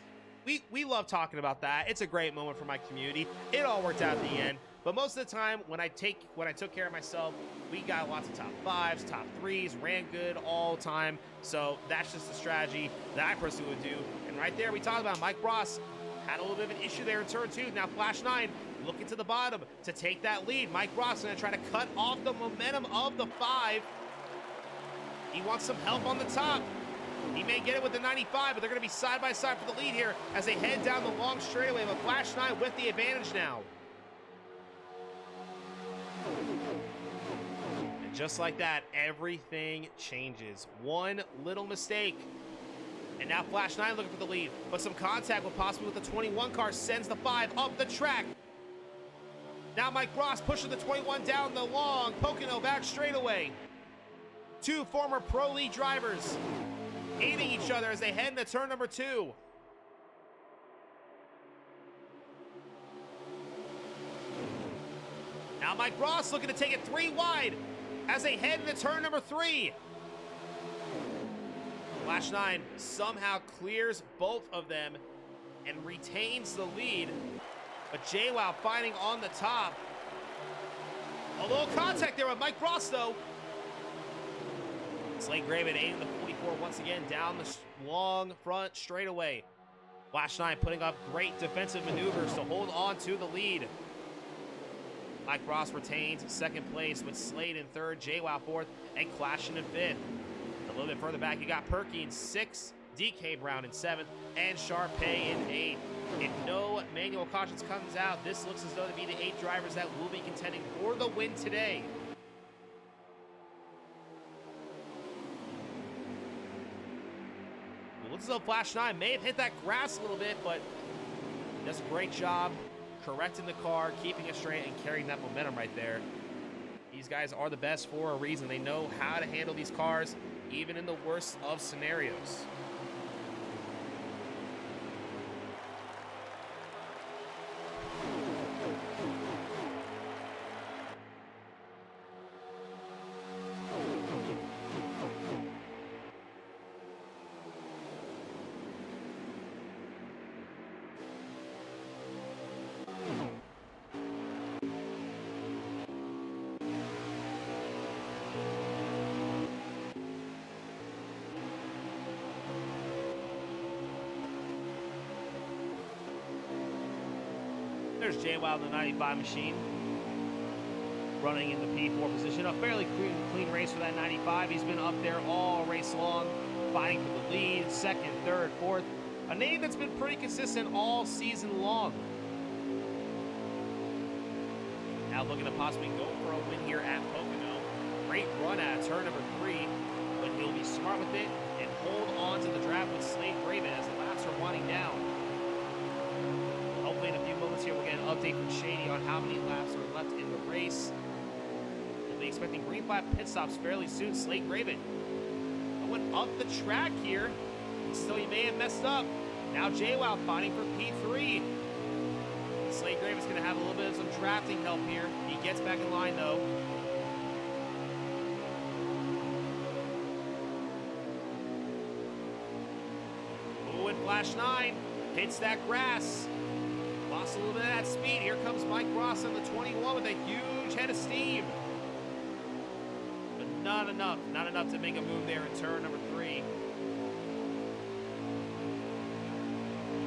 We love talking about that. It's a great moment for my community. It all worked out at the end. But most of the time, when I took care of myself, we got lots of top 5s, top 3s, ran good all time. So that's just a strategy that I personally would do. And right there, we talked about Mike Bross had a little bit of an issue there in turn 2. Now Flash 9 looking to the bottom to take that lead. Mike Bross going to try to cut off the momentum of the 5. He wants some help on the top. He may get it with the 95, but they're going to be side by side for the lead here as they head down the long straightaway. But Flash 9 with the advantage now. And just like that, everything changes. One little mistake. And now Flash 9 looking for the lead. But some contact with possibly with the 21 car sends the 5 up the track. Now Mike Bross pushing the 21 down the long Pocono back straightaway. 2 former Pro League drivers aiding each other as they head into turn number 2. Now Mike Bross looking to take it 3 wide as they head into turn number 3. Flash 9 somehow clears both of them and retains the lead. But JWoww fighting on the top. A little contact there with Mike Ross, though. Slade Graven aiming the 44 once again down the long front straightaway. Flash 9 putting up great defensive maneuvers to hold on to the lead. Mike Ross retains second place with Slade in third, JWoww fourth, and Clashing in fifth. A little bit further back, you got Perky in sixth, DK Brown in seventh, and Sharpay in eighth. If no manual cautions comes out, this looks as though to be the 8 drivers that will be contending for the win today. It looks as though Flash 9 may have hit that grass a little bit, but does a great job correcting the car, keeping it straight, and carrying that momentum right there. These guys are the best for a reason. They know how to handle these cars, even in the worst of scenarios. There's JWoww in the 95 machine, running in the P4 position. A fairly clean race for that 95. He's been up there all race long, fighting for the lead, second, third, fourth. A name that's been pretty consistent all season long. Now looking to possibly go for a win here at Pocono. Great run at turn number 3, but he'll be smart with it and hold on to the draft with Slade Graven as the laps are winding down. Hopefully in a few moments here we'll get an update from Shady on how many laps are left in the race. We'll be expecting green flag pit stops fairly soon. Slade Graven going up the track here. Still, he may have messed up. Now JWoww fighting for P3. Slade Graven's going to have a little bit of some drafting help here. He gets back in line though. Oh, and Flash 9 hits that grass. Lost a little bit of that speed. Here comes Mike Ross in the 21 with a huge head of steam. But not enough. Not enough to make a move there in turn number 3.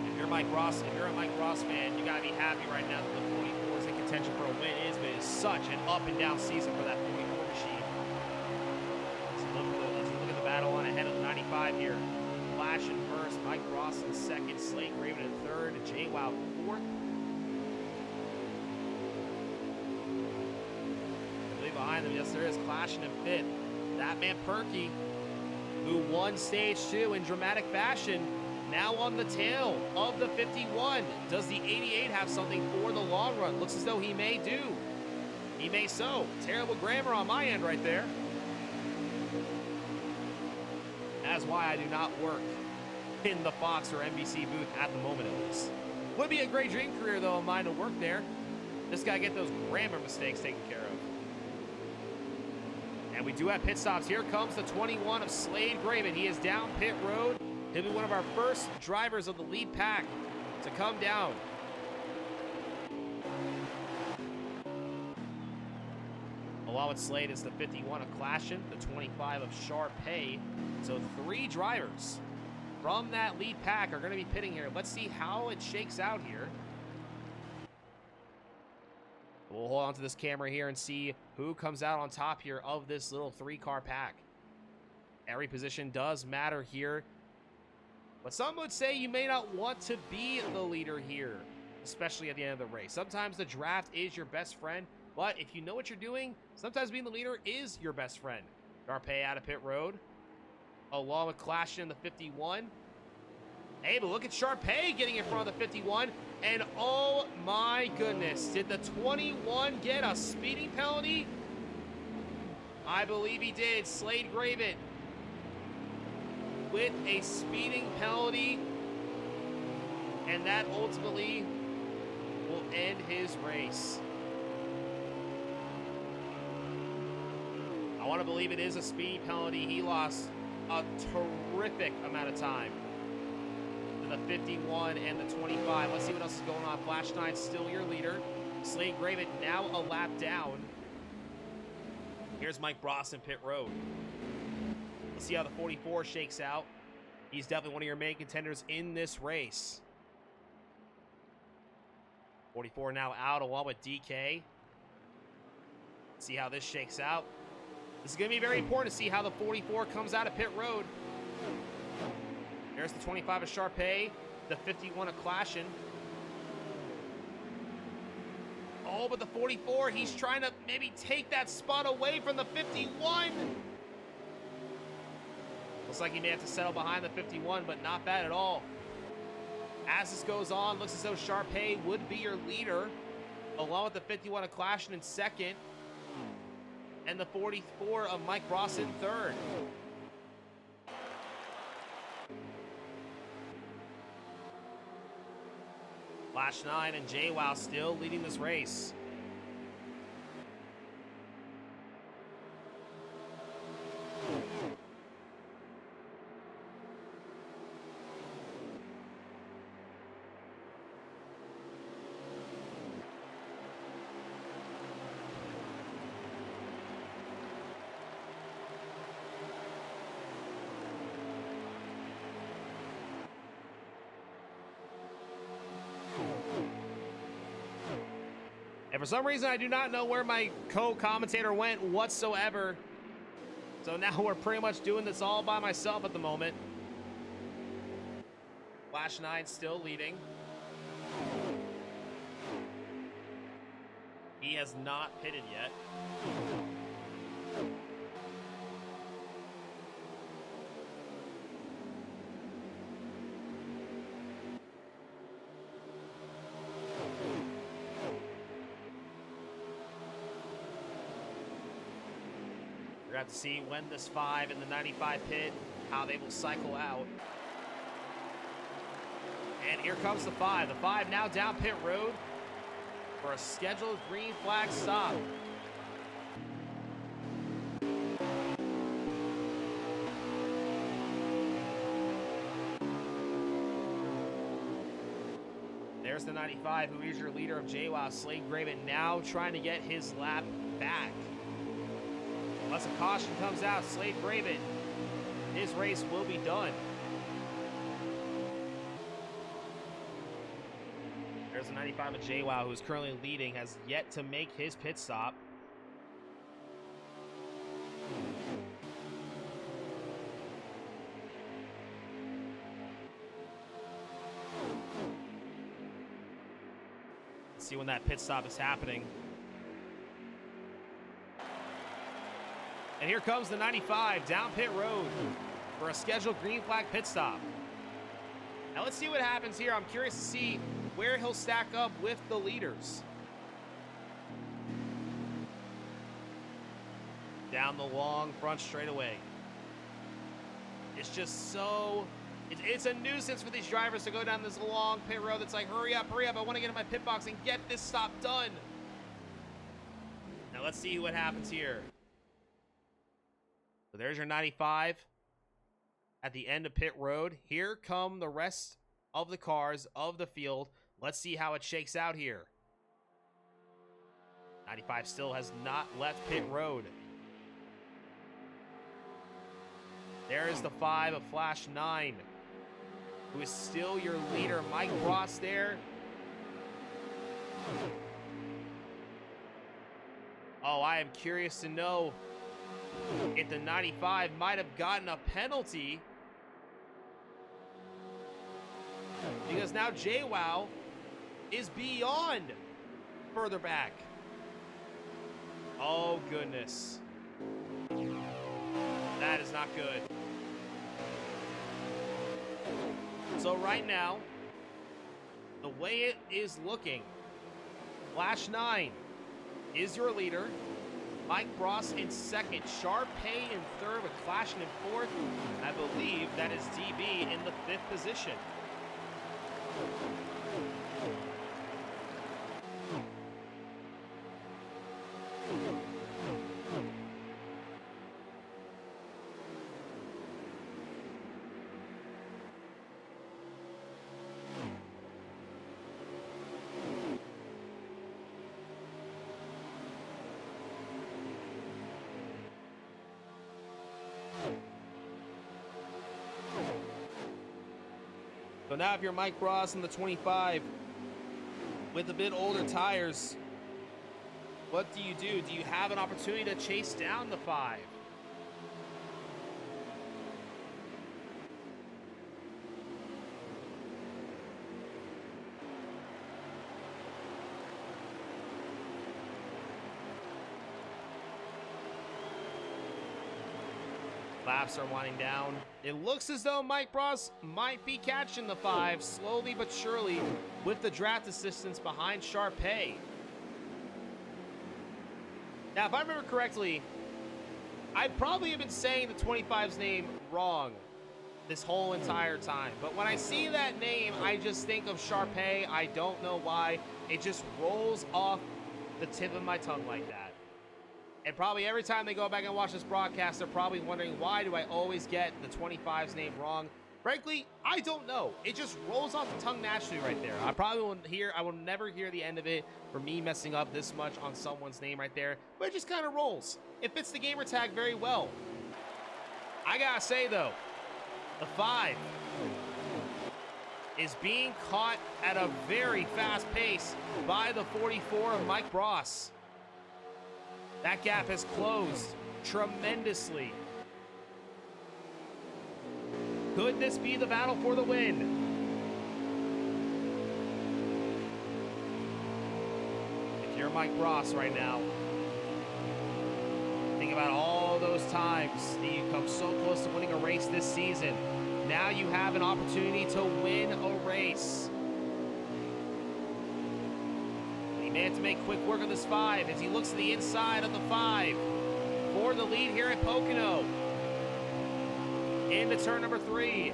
If you're a Mike Ross fan, you gotta be happy right now that the 44 is in contention for a win. It has been such an up and down season for that 44 machine. Let's look at the battle on ahead of the 95 here. Flash in first, Mike Ross in second, Slade Graven in third, and JWoww fourth. Behind them, yes, there is Clashing in fifth. That man Perky, who won stage 2 in dramatic fashion, now on the tail of the 51. Does the 88 have something for the long run? Looks as though he may do. He may so. Terrible grammar on my end right there. That's why I do not work in the Fox or NBC booth at the moment, at least. Would be a great dream career, though, of mine to work there. Just gotta get those grammar mistakes taken care of. And we do have pit stops. Here comes the 21 of Slade Graven. He is down pit road. He'll be one of our first drivers of the lead pack to come down. Along with Slade is the 51 of Clashing, the 25 of Sharpay. So 3 drivers from that lead pack are going to be pitting here. Let's see how it shakes out here. We'll hold on to this camera here and see who comes out on top here of this little 3-car pack. Every position does matter here. But some would say you may not want to be the leader here, especially at the end of the race. Sometimes the draft is your best friend, but if you know what you're doing, sometimes being the leader is your best friend. Sharpay out of pit road, along with Clashing in the 51. Hey, but look at Sharpay getting in front of the 51. And oh my goodness, did the 21 get a speeding penalty? I believe he did. Slade Graven with a speeding penalty. And that ultimately will end his race. I want to believe it is a speeding penalty. He lost a terrific amount of time. The the 51 and the 25. Let's see what else is going on. Flash 9 still your leader. Slade Graven now a lap down. Here's Mike Bross in pit road. Let's see how the 44 shakes out. He's definitely one of your main contenders in this race. 44 now out along with DK. Let's see how this shakes out. This is going to be very important to see how the 44 comes out of pit road. There's the 25 of Sharpay, the 51 of Clashin. Oh, but the 44, he's trying to maybe take that spot away from the 51. Looks like he may have to settle behind the 51, but not bad at all. As this goes on, looks as though Sharpay would be your leader, along with the 51 of Clashin in second, and the 44 of Mike Ross in third. Flash 9 and JWoww still leading this race. And for some reason, I do not know where my co-commentator went whatsoever. So now we're pretty much doing this all by myself at the moment. Flash 9 still leading. He has not pitted yet. We're going to have to see when this 5 and the 95 pit, how they will cycle out. And here comes the 5. The 5 now down pit road for a scheduled green flag stop. There's the 95, who is your leader of JWoww, Slade Graven, now trying to get his lap back. Unless a caution comes out, Slade Graven, his race will be done. There's a 95 of JWoww, who's currently leading, has yet to make his pit stop. Let's see when that pit stop is happening. And here comes the 95 down pit road for a scheduled green flag pit stop. Now let's see what happens here. I'm curious to see where he'll stack up with the leaders. Down the long front straightaway. It's just so... It's a nuisance for these drivers to go down this long pit road that's like, hurry up, I want to get in my pit box and get this stop done. Now let's see what happens here. So there's your 95 at the end of pit road. Here come the rest of the cars of the field. Let's see how it shakes out here. 95 still has not left pit road. There is the 5 of Flash 9, who is still your leader. Mike Ross there. Oh, I am curious to know if the 95 might have gotten a penalty, because now JWoww is beyond further back. Oh, goodness. That is not good. So right now, the way it is looking, Flash 9 is your leader. Mike Bross in second, Sharpay in third, with Clashin in fourth. I believe that is DB in the 5th position. So now if you're Mike Ross in the 25 with a bit older tires, what do? Do you have an opportunity to chase down the 5? Laps are winding down. It looks as though Mike Ross might be catching the 5 slowly but surely with the draft assistance behind Sharpay. Now, if I remember correctly, I probably have been saying the 25's name wrong this whole entire time. But when I see that name, I just think of Sharpay. I don't know why. It just rolls off the tip of my tongue like that. And probably every time they go back and watch this broadcast, they're probably wondering, why do I always get the 25's name wrong? Frankly, I don't know. It just rolls off the tongue naturally right there. I will never hear the end of it for me messing up this much on someone's name right there. But it just kind of rolls. It fits the gamer tag very well. I gotta say though, the 5 is being caught at a very fast pace by the 44 of Mike Ross. That gap has closed tremendously. Could this be the battle for the win? If you're Mike Ross right now, think about all those times that you come so close to winning a race this season. Now you have an opportunity to win a race. He may have to make quick work of this 5 as he looks to the inside of the 5 for the lead here at Pocono. Into turn number 3.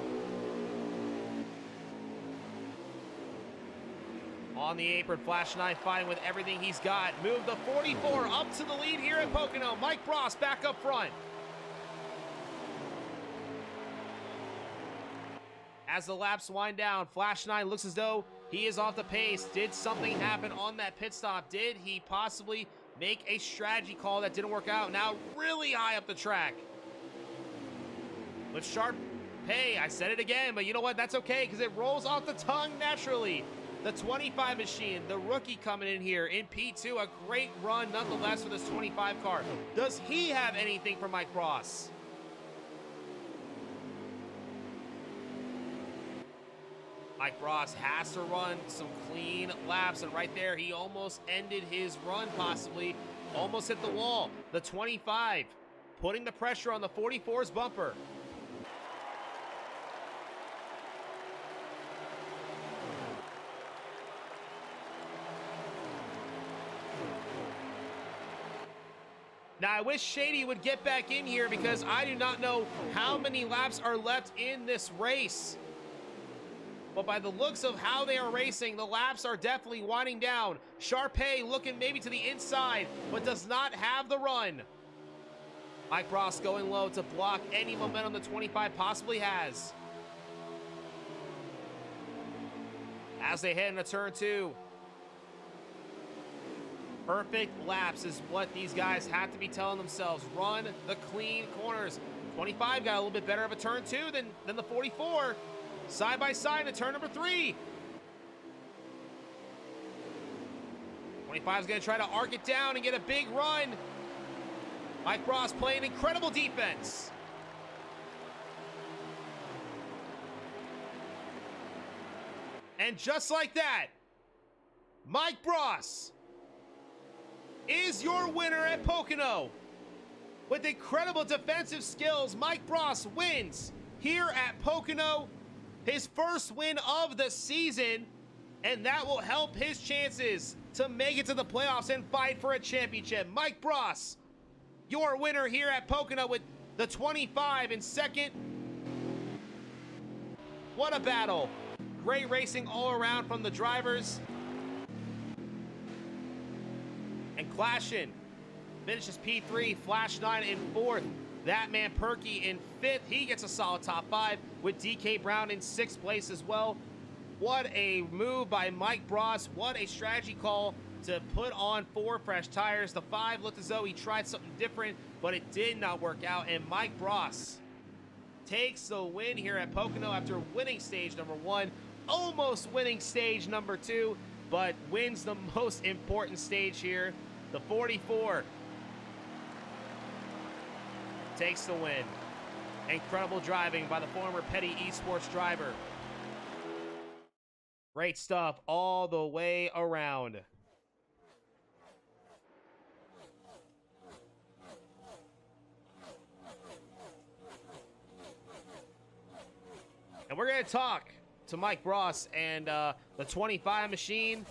On the apron, Flash 9 fighting with everything he's got. Move the 44 up to the lead here at Pocono. Mike Ross back up front. As the laps wind down, Flash 9 looks as though he is off the pace. Did something happen on that pit stop? Did he possibly make a strategy call that didn't work out? Now really high up the track. With Sharpay, I said it again, but you know what? That's okay because it rolls off the tongue naturally. The 25 machine, the rookie coming in here in P2, a great run nonetheless for this 25 car. Does he have anything for Mike Ross? Mike Ross has to run some clean laps, and right there, he almost ended his run, possibly. Almost hit the wall. The 25 putting the pressure on the 44's bumper. Now, I wish Shady would get back in here because I do not know how many laps are left in this race. But by the looks of how they are racing, the laps are definitely winding down. Sharpay looking maybe to the inside, but does not have the run. Mike Ross going low to block any momentum the 25 possibly has. As they head into turn 2. Perfect laps is what these guys have to be telling themselves. Run the clean corners. 25 got a little bit better of a turn 2 than the 44. Side by side in turn number 3. 25 is going to try to arc it down and get a big run. Mike Ross playing incredible defense. And just like that, Mike Ross is your winner at Pocono. With incredible defensive skills, Mike Ross wins here at Pocono. His first win of the season, and that will help his chances to make it to the playoffs and fight for a championship. Mike Ross, your winner here at Pocono with the 25 in second. What a battle. Great racing all around from the drivers. And clashing. Finishes P3, Flash 9 in 4th. That man Perky in 5th. He gets a solid top 5 with DK Brown in 6th place as well. What a move by Mike Ross. What a strategy call to put on 4 fresh tires. The 5 looked as though he tried something different, but it did not work out. And Mike Ross takes the win here at Pocono after winning stage number 1 almost winning stage number 2, but wins the most important stage here. The 44 takes the win. Incredible driving by the former Petty Esports driver. Great stuff all the way around. And we're going to talk to Mike Bross and the 25 machine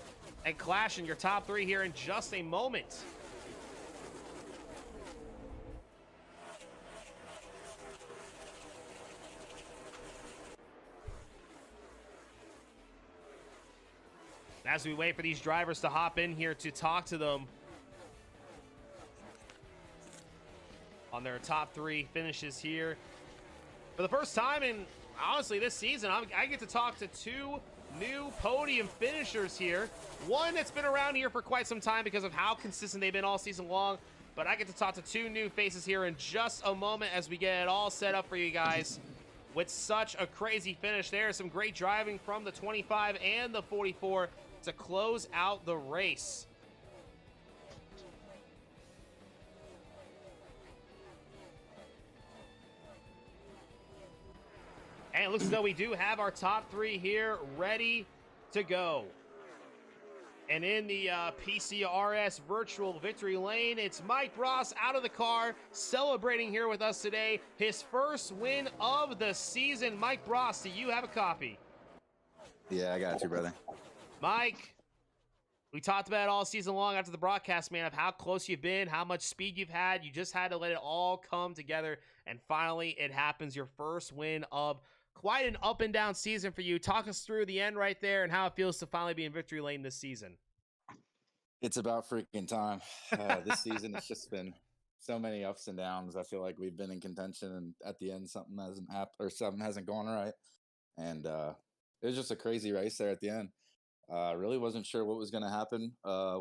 and Clash in your top 3 here in just a moment. As we wait for these drivers to hop in here to talk to them on their top 3 finishes here. For the first time in, honestly, this season, I get to talk to 2 new podium finishers here. One that's been around here for quite some time because of how consistent they've been all season long. But I get to talk to 2 new faces here in just a moment as we get it all set up for you guys. With such a crazy finish there, some great driving from the 25 and the 44 to close out the race. And it looks as though we do have our top 3 here ready to go. And in the PCRS virtual victory lane, it's Mike Bross out of the car, celebrating here with us today. His first win of the season. Mike Bross, do you have a copy? Yeah, I got you, brother. Mike, we talked about it all season long after the broadcast, man, of how close you've been, how much speed you've had. You just had to let it all come together, and finally it happens. Your first win of quite an up and down season for you. Talk us through the end right there and how it feels to finally be in victory lane this season. It's about freaking time. This season, it's just been so many ups and downs. I feel like we've been in contention, and at the end, something hasn't happened or something hasn't gone right. And it was just a crazy race there at the end. Really wasn't sure what was going to happen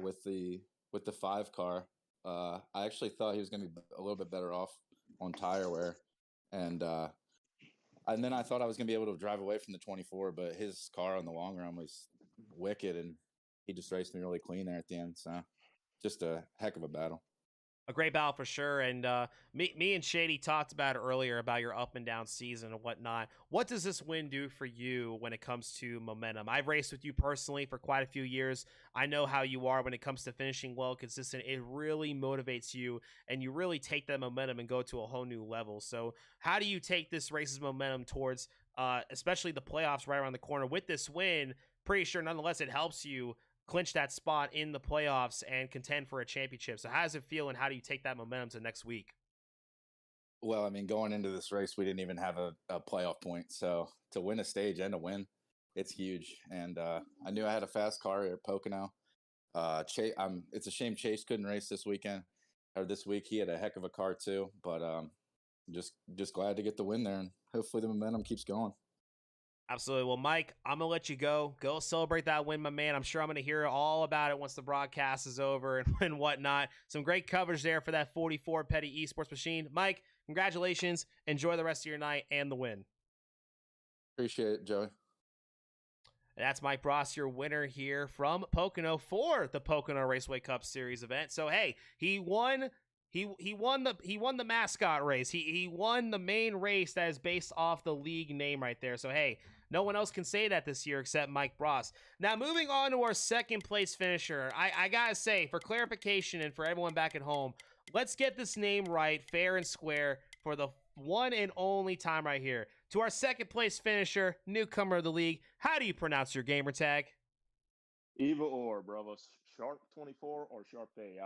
with the 5 car. I actually thought he was going to be a little bit better off on tire wear, and then I thought I was going to be able to drive away from the 24, but his car on the long run was wicked, and he just raced me really clean there at the end. So just a heck of a battle. A great battle for sure. And me and Shady talked about it earlier about your up and down season and whatnot. What does this win do for you when it comes to momentum? I've raced with you personally for quite a few years. I know how you are when it comes to finishing well, consistent. It really motivates you, and you really take that momentum and go to a whole new level. So how do you take this race's momentum towards especially the playoffs right around the corner with this win? Pretty sure nonetheless it helps you clinch that spot in the playoffs and contend for a championship. So how does it feel, and how do you take that momentum to next week? Well, I mean, going into this race, we didn't even have a playoff point. So to win a stage and a win, it's huge. And I knew I had a fast car at Pocono. It's a shame Chase couldn't race this weekend or this week. He had a heck of a car too, but just glad to get the win there, and hopefully the momentum keeps going. Absolutely. Well, Mike, I'm going to let you go. Go celebrate that win, my man. I'm sure I'm going to hear all about it once the broadcast is over and whatnot. Some great coverage there for that 44 Petty Esports machine. Mike, congratulations. Enjoy the rest of your night and the win. Appreciate it, Joey. That's Mike Bross, your winner here from Pocono for the Pocono Raceway Cup Series event. So, hey, he won. He won the mascot race. He won the main race that is based off the league name right there. So, hey, no one else can say that this year except Mike Bross. Now, moving on to our second place finisher. I gotta say, for clarification and for everyone back at home, let's get this name right, fair and square, for the one and only time right here. To our second place finisher, newcomer of the league, how do you pronounce your gamer tag? Either or, brothers. Sharp 24 or Sharp A.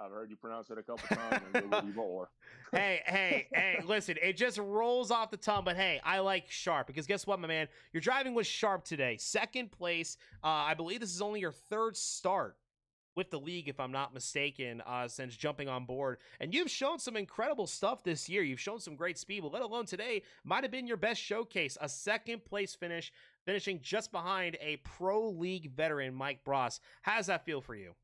I've heard you pronounce it a couple times, and go with either or. hey, listen, it just rolls off the tongue, but hey, I like Sharp, because guess what, my man? You're driving with Sharp today. Second place. I believe this is only your third start with the league, if I'm not mistaken, since jumping on board. And you've shown some incredible stuff this year. You've shown some great speed, but let alone today, might have been your best showcase. A second place finish, finishing just behind a pro league veteran, Mike Bross. How does that feel for you?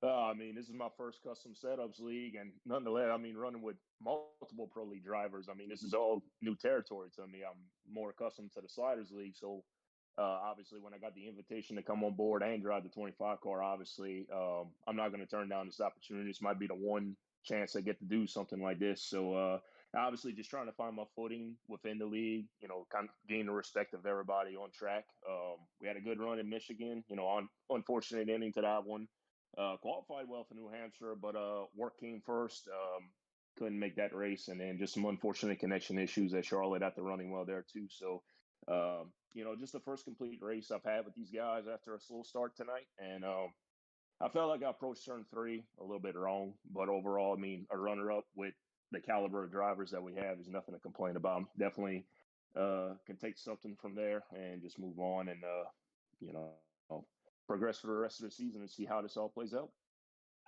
I mean, this is my first custom setups league, and nonetheless, I mean, running with multiple pro league drivers, I mean, this is all new territory to me. I'm more accustomed to the sliders league, so Obviously, when I got the invitation to come on board and drive the 25 car, obviously, I'm not going to turn down this opportunity. This might be the one chance I get to do something like this. So, obviously, just trying to find my footing within the league, kind of gain the respect of everybody on track. We had a good run in Michigan, on unfortunate ending to that one. Qualified well for New Hampshire, but work came first. Couldn't make that race, and then just some unfortunate connection issues at Charlotte after running well there too. So, just the first complete race I've had with these guys after a slow start tonight, and I felt like I approached turn 3 a little bit wrong, but overall, I mean, a runner-up with the caliber of drivers that we have is nothing to complain about. Definitely can take something from there and just move on and you know progress for the rest of the season and see how this all plays out.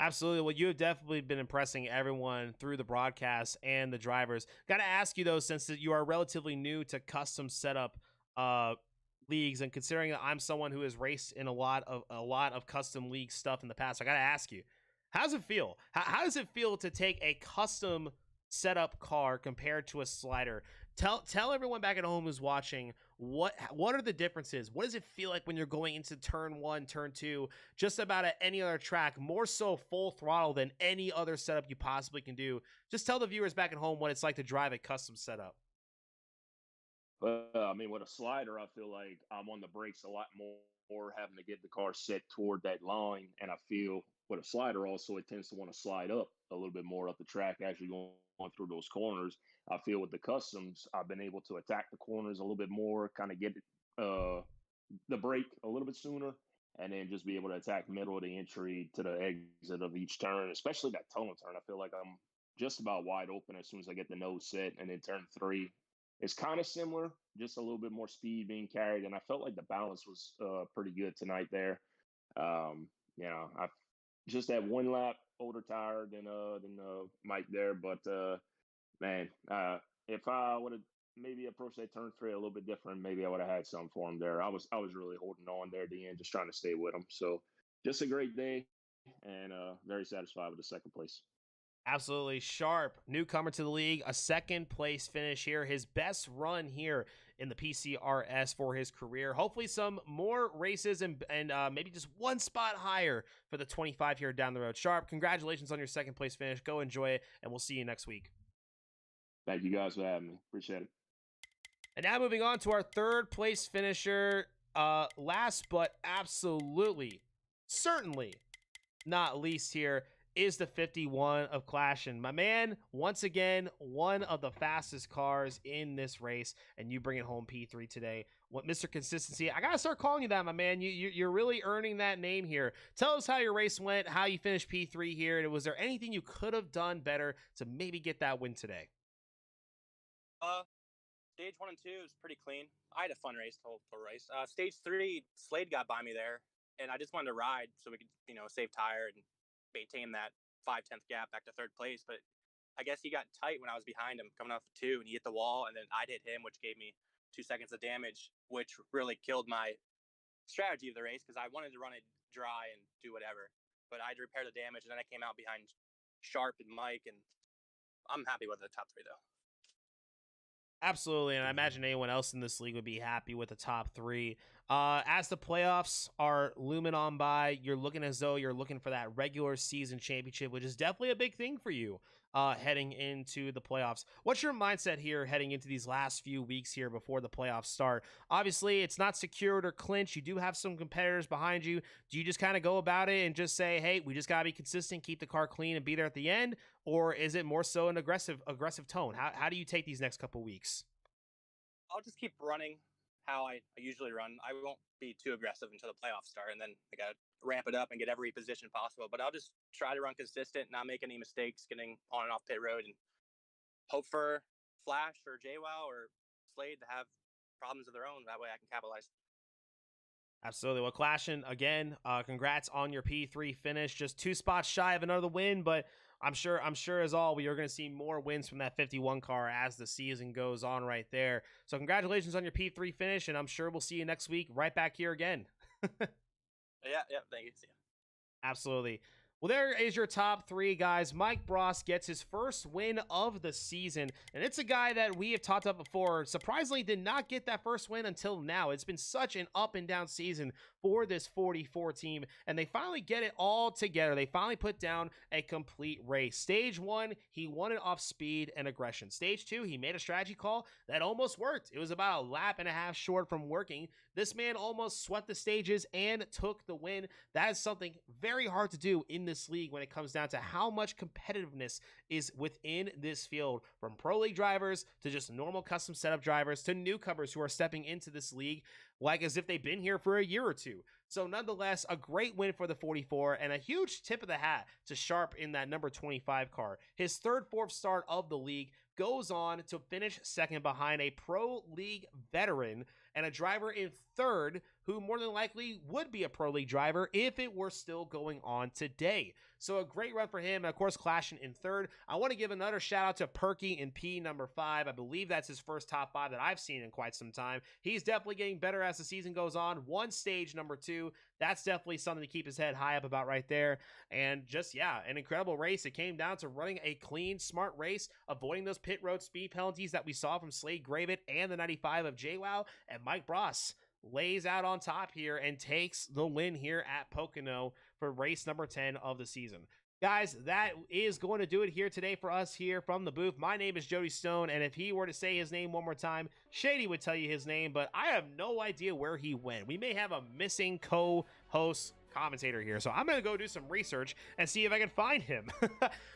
Absolutely. Well, you have definitely been impressing everyone through the broadcast and the drivers. Got to ask you though, since you are relatively new to custom setup leagues, and considering that I'm someone who has raced in a lot of custom league stuff in the past, I got to ask you, how does it feel? How does it feel to take a custom setup car compared to a slider? Tell everyone back at home who's watching what are the differences? What does it feel like when you're going into turn 1, turn 2, just about at any other track, more so full throttle than any other setup you possibly can do? Just tell the viewers back at home what it's like to drive a custom setup. I mean, with a slider, I feel like I'm on the brakes a lot more, having to get the car set toward that line. And I feel with a slider also, it tends to want to slide up a little bit more up the track as you're going through those corners. I feel with the customs, I've been able to attack the corners a little bit more, kind of get the brake a little bit sooner, and then just be able to attack middle of the entry to the exit of each turn, especially that tunnel turn. I feel like I'm just about wide open as soon as I get the nose set, and then turn 3 it's kind of similar, just a little bit more speed being carried, and I felt like the balance was pretty good tonight there. I just had one lap older tire than Mike there, but man, if I would have maybe approached that turn 3 a little bit different, maybe I would have had some for him there. I was really holding on there at the end, just trying to stay with him. So just a great day, and very satisfied with the second place. Absolutely. Sharp, newcomer to the league, a second place finish here, his best run here in the PCRS for his career. Hopefully some more races and maybe just one spot higher for the 25 here down the road. Sharp, congratulations on your second place finish. Go enjoy it, and we'll see you next week. Thank you guys for having me. Appreciate it. And now moving on to our third place finisher, last but certainly not least here, is the 51 of Clash. And my man, once again, one of the fastest cars in this race, and you bring it home P3 today. What, Mr. Consistency? I gotta start calling you that, my man. You're really earning that name here. Tell us how your race went, how you finished P3 here, and was there anything you could have done better to maybe get that win today? Stage 1 and 2 was pretty clean. I had a fun race, the whole race. Stage 3, Slade got by me there, and I just wanted to ride so we could, save tire and maintain that 5/10 gap back to third place. But I guess he got tight when I was behind him coming off 2, and he hit the wall, and then I'd hit him, which gave me 2 seconds of damage, which really killed my strategy of the race because I wanted to run it dry and do whatever. But I had to repair the damage, and then I came out behind Sharp and Mike, and I'm happy with the top 3, though. Absolutely, and I imagine anyone else in this league would be happy with the top 3. As the playoffs are looming on by, you're looking as though you're looking for that regular season championship, which is definitely a big thing for you heading into the playoffs. What's your mindset here heading into these last few weeks here before the playoffs start? Obviously, it's not secured or clinched. You do have some competitors behind you. Do you just kind of go about it and just say, hey, we just got to be consistent, keep the car clean, and be there at the end? Or is it more so an aggressive tone? How do you take these next couple weeks? I'll just keep running how I usually run. I won't be too aggressive until the playoffs start, and then I got to ramp it up and get every position possible. But I'll just try to run consistent, not make any mistakes getting on and off pit road, and hope for Flash or JWoww or Slade to have problems of their own. That way I can capitalize. Absolutely. Well, Clashin, again, congrats on your P3 finish. Just 2 spots shy of another win, but I'm sure as all we are going to see more wins from that 51 car as the season goes on right there. So congratulations on your P3 finish, and I'm sure we'll see you next week right back here again. Yeah, thank you. See you. Absolutely. Well, there is your top three, guys. Mike Bross gets his first win of the season, and it's a guy that we have talked about before. Surprisingly, did not get that first win until now. It's been such an up and down season for this 44 team, and they finally get it all together. They finally put down a complete race. Stage 1, he won it off speed and aggression. Stage 2, he made a strategy call that almost worked. It was about a lap and a half short from working. This man almost swept the stages and took the win. That is something very hard to do in this league when it comes down to how much competitiveness is within this field, from pro league drivers to just normal custom setup drivers to newcomers who are stepping into this league like as if they've been here for a year or two. So nonetheless, a great win for the 44 and a huge tip of the hat to Sharp in that number 25 car. His third, fourth start of the league, goes on to finish second behind a pro league veteran and a driver in third who more than likely would be a pro league driver if it were still going on today. So a great run for him, and of course clashing in third. I want to give another shout out to Perky in P number 5. I believe that's his first top 5 that I've seen in quite some time. He's definitely getting better as the season goes on. One stage number 2. That's definitely something to keep his head high up about right there. And just, yeah, an incredible race. It came down to running a clean, smart race, avoiding those pit road speed penalties that we saw from Slade Gravett and the 95 of JWoww. And Mike Bross lays out on top here and takes the win here at Pocono for race number 10 of the season. Guys, that is going to do it here today for us here from the booth. My name is Jody Stone, and if he were to say his name one more time, Shady would tell you his name, but I have no idea where he went. We may have a missing co-host commentator here, so I'm going to go do some research and see if I can find him.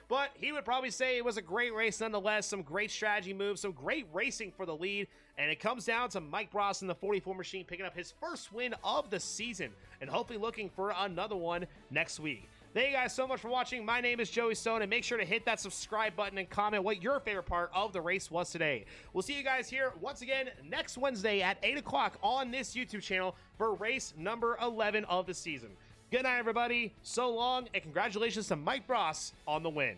But he would probably say it was a great race nonetheless, some great strategy moves, some great racing for the lead, and it comes down to Mike Bross in the 44 machine picking up his first win of the season and hopefully looking for another one next week. Thank you guys so much for watching. My name is Joey Stone, and make sure to hit that subscribe button and comment what your favorite part of the race was today. We'll see you guys here once again next Wednesday at 8 o'clock on this YouTube channel for race number 11 of the season. Good night, everybody. So long, and congratulations to Mike Bross on the win.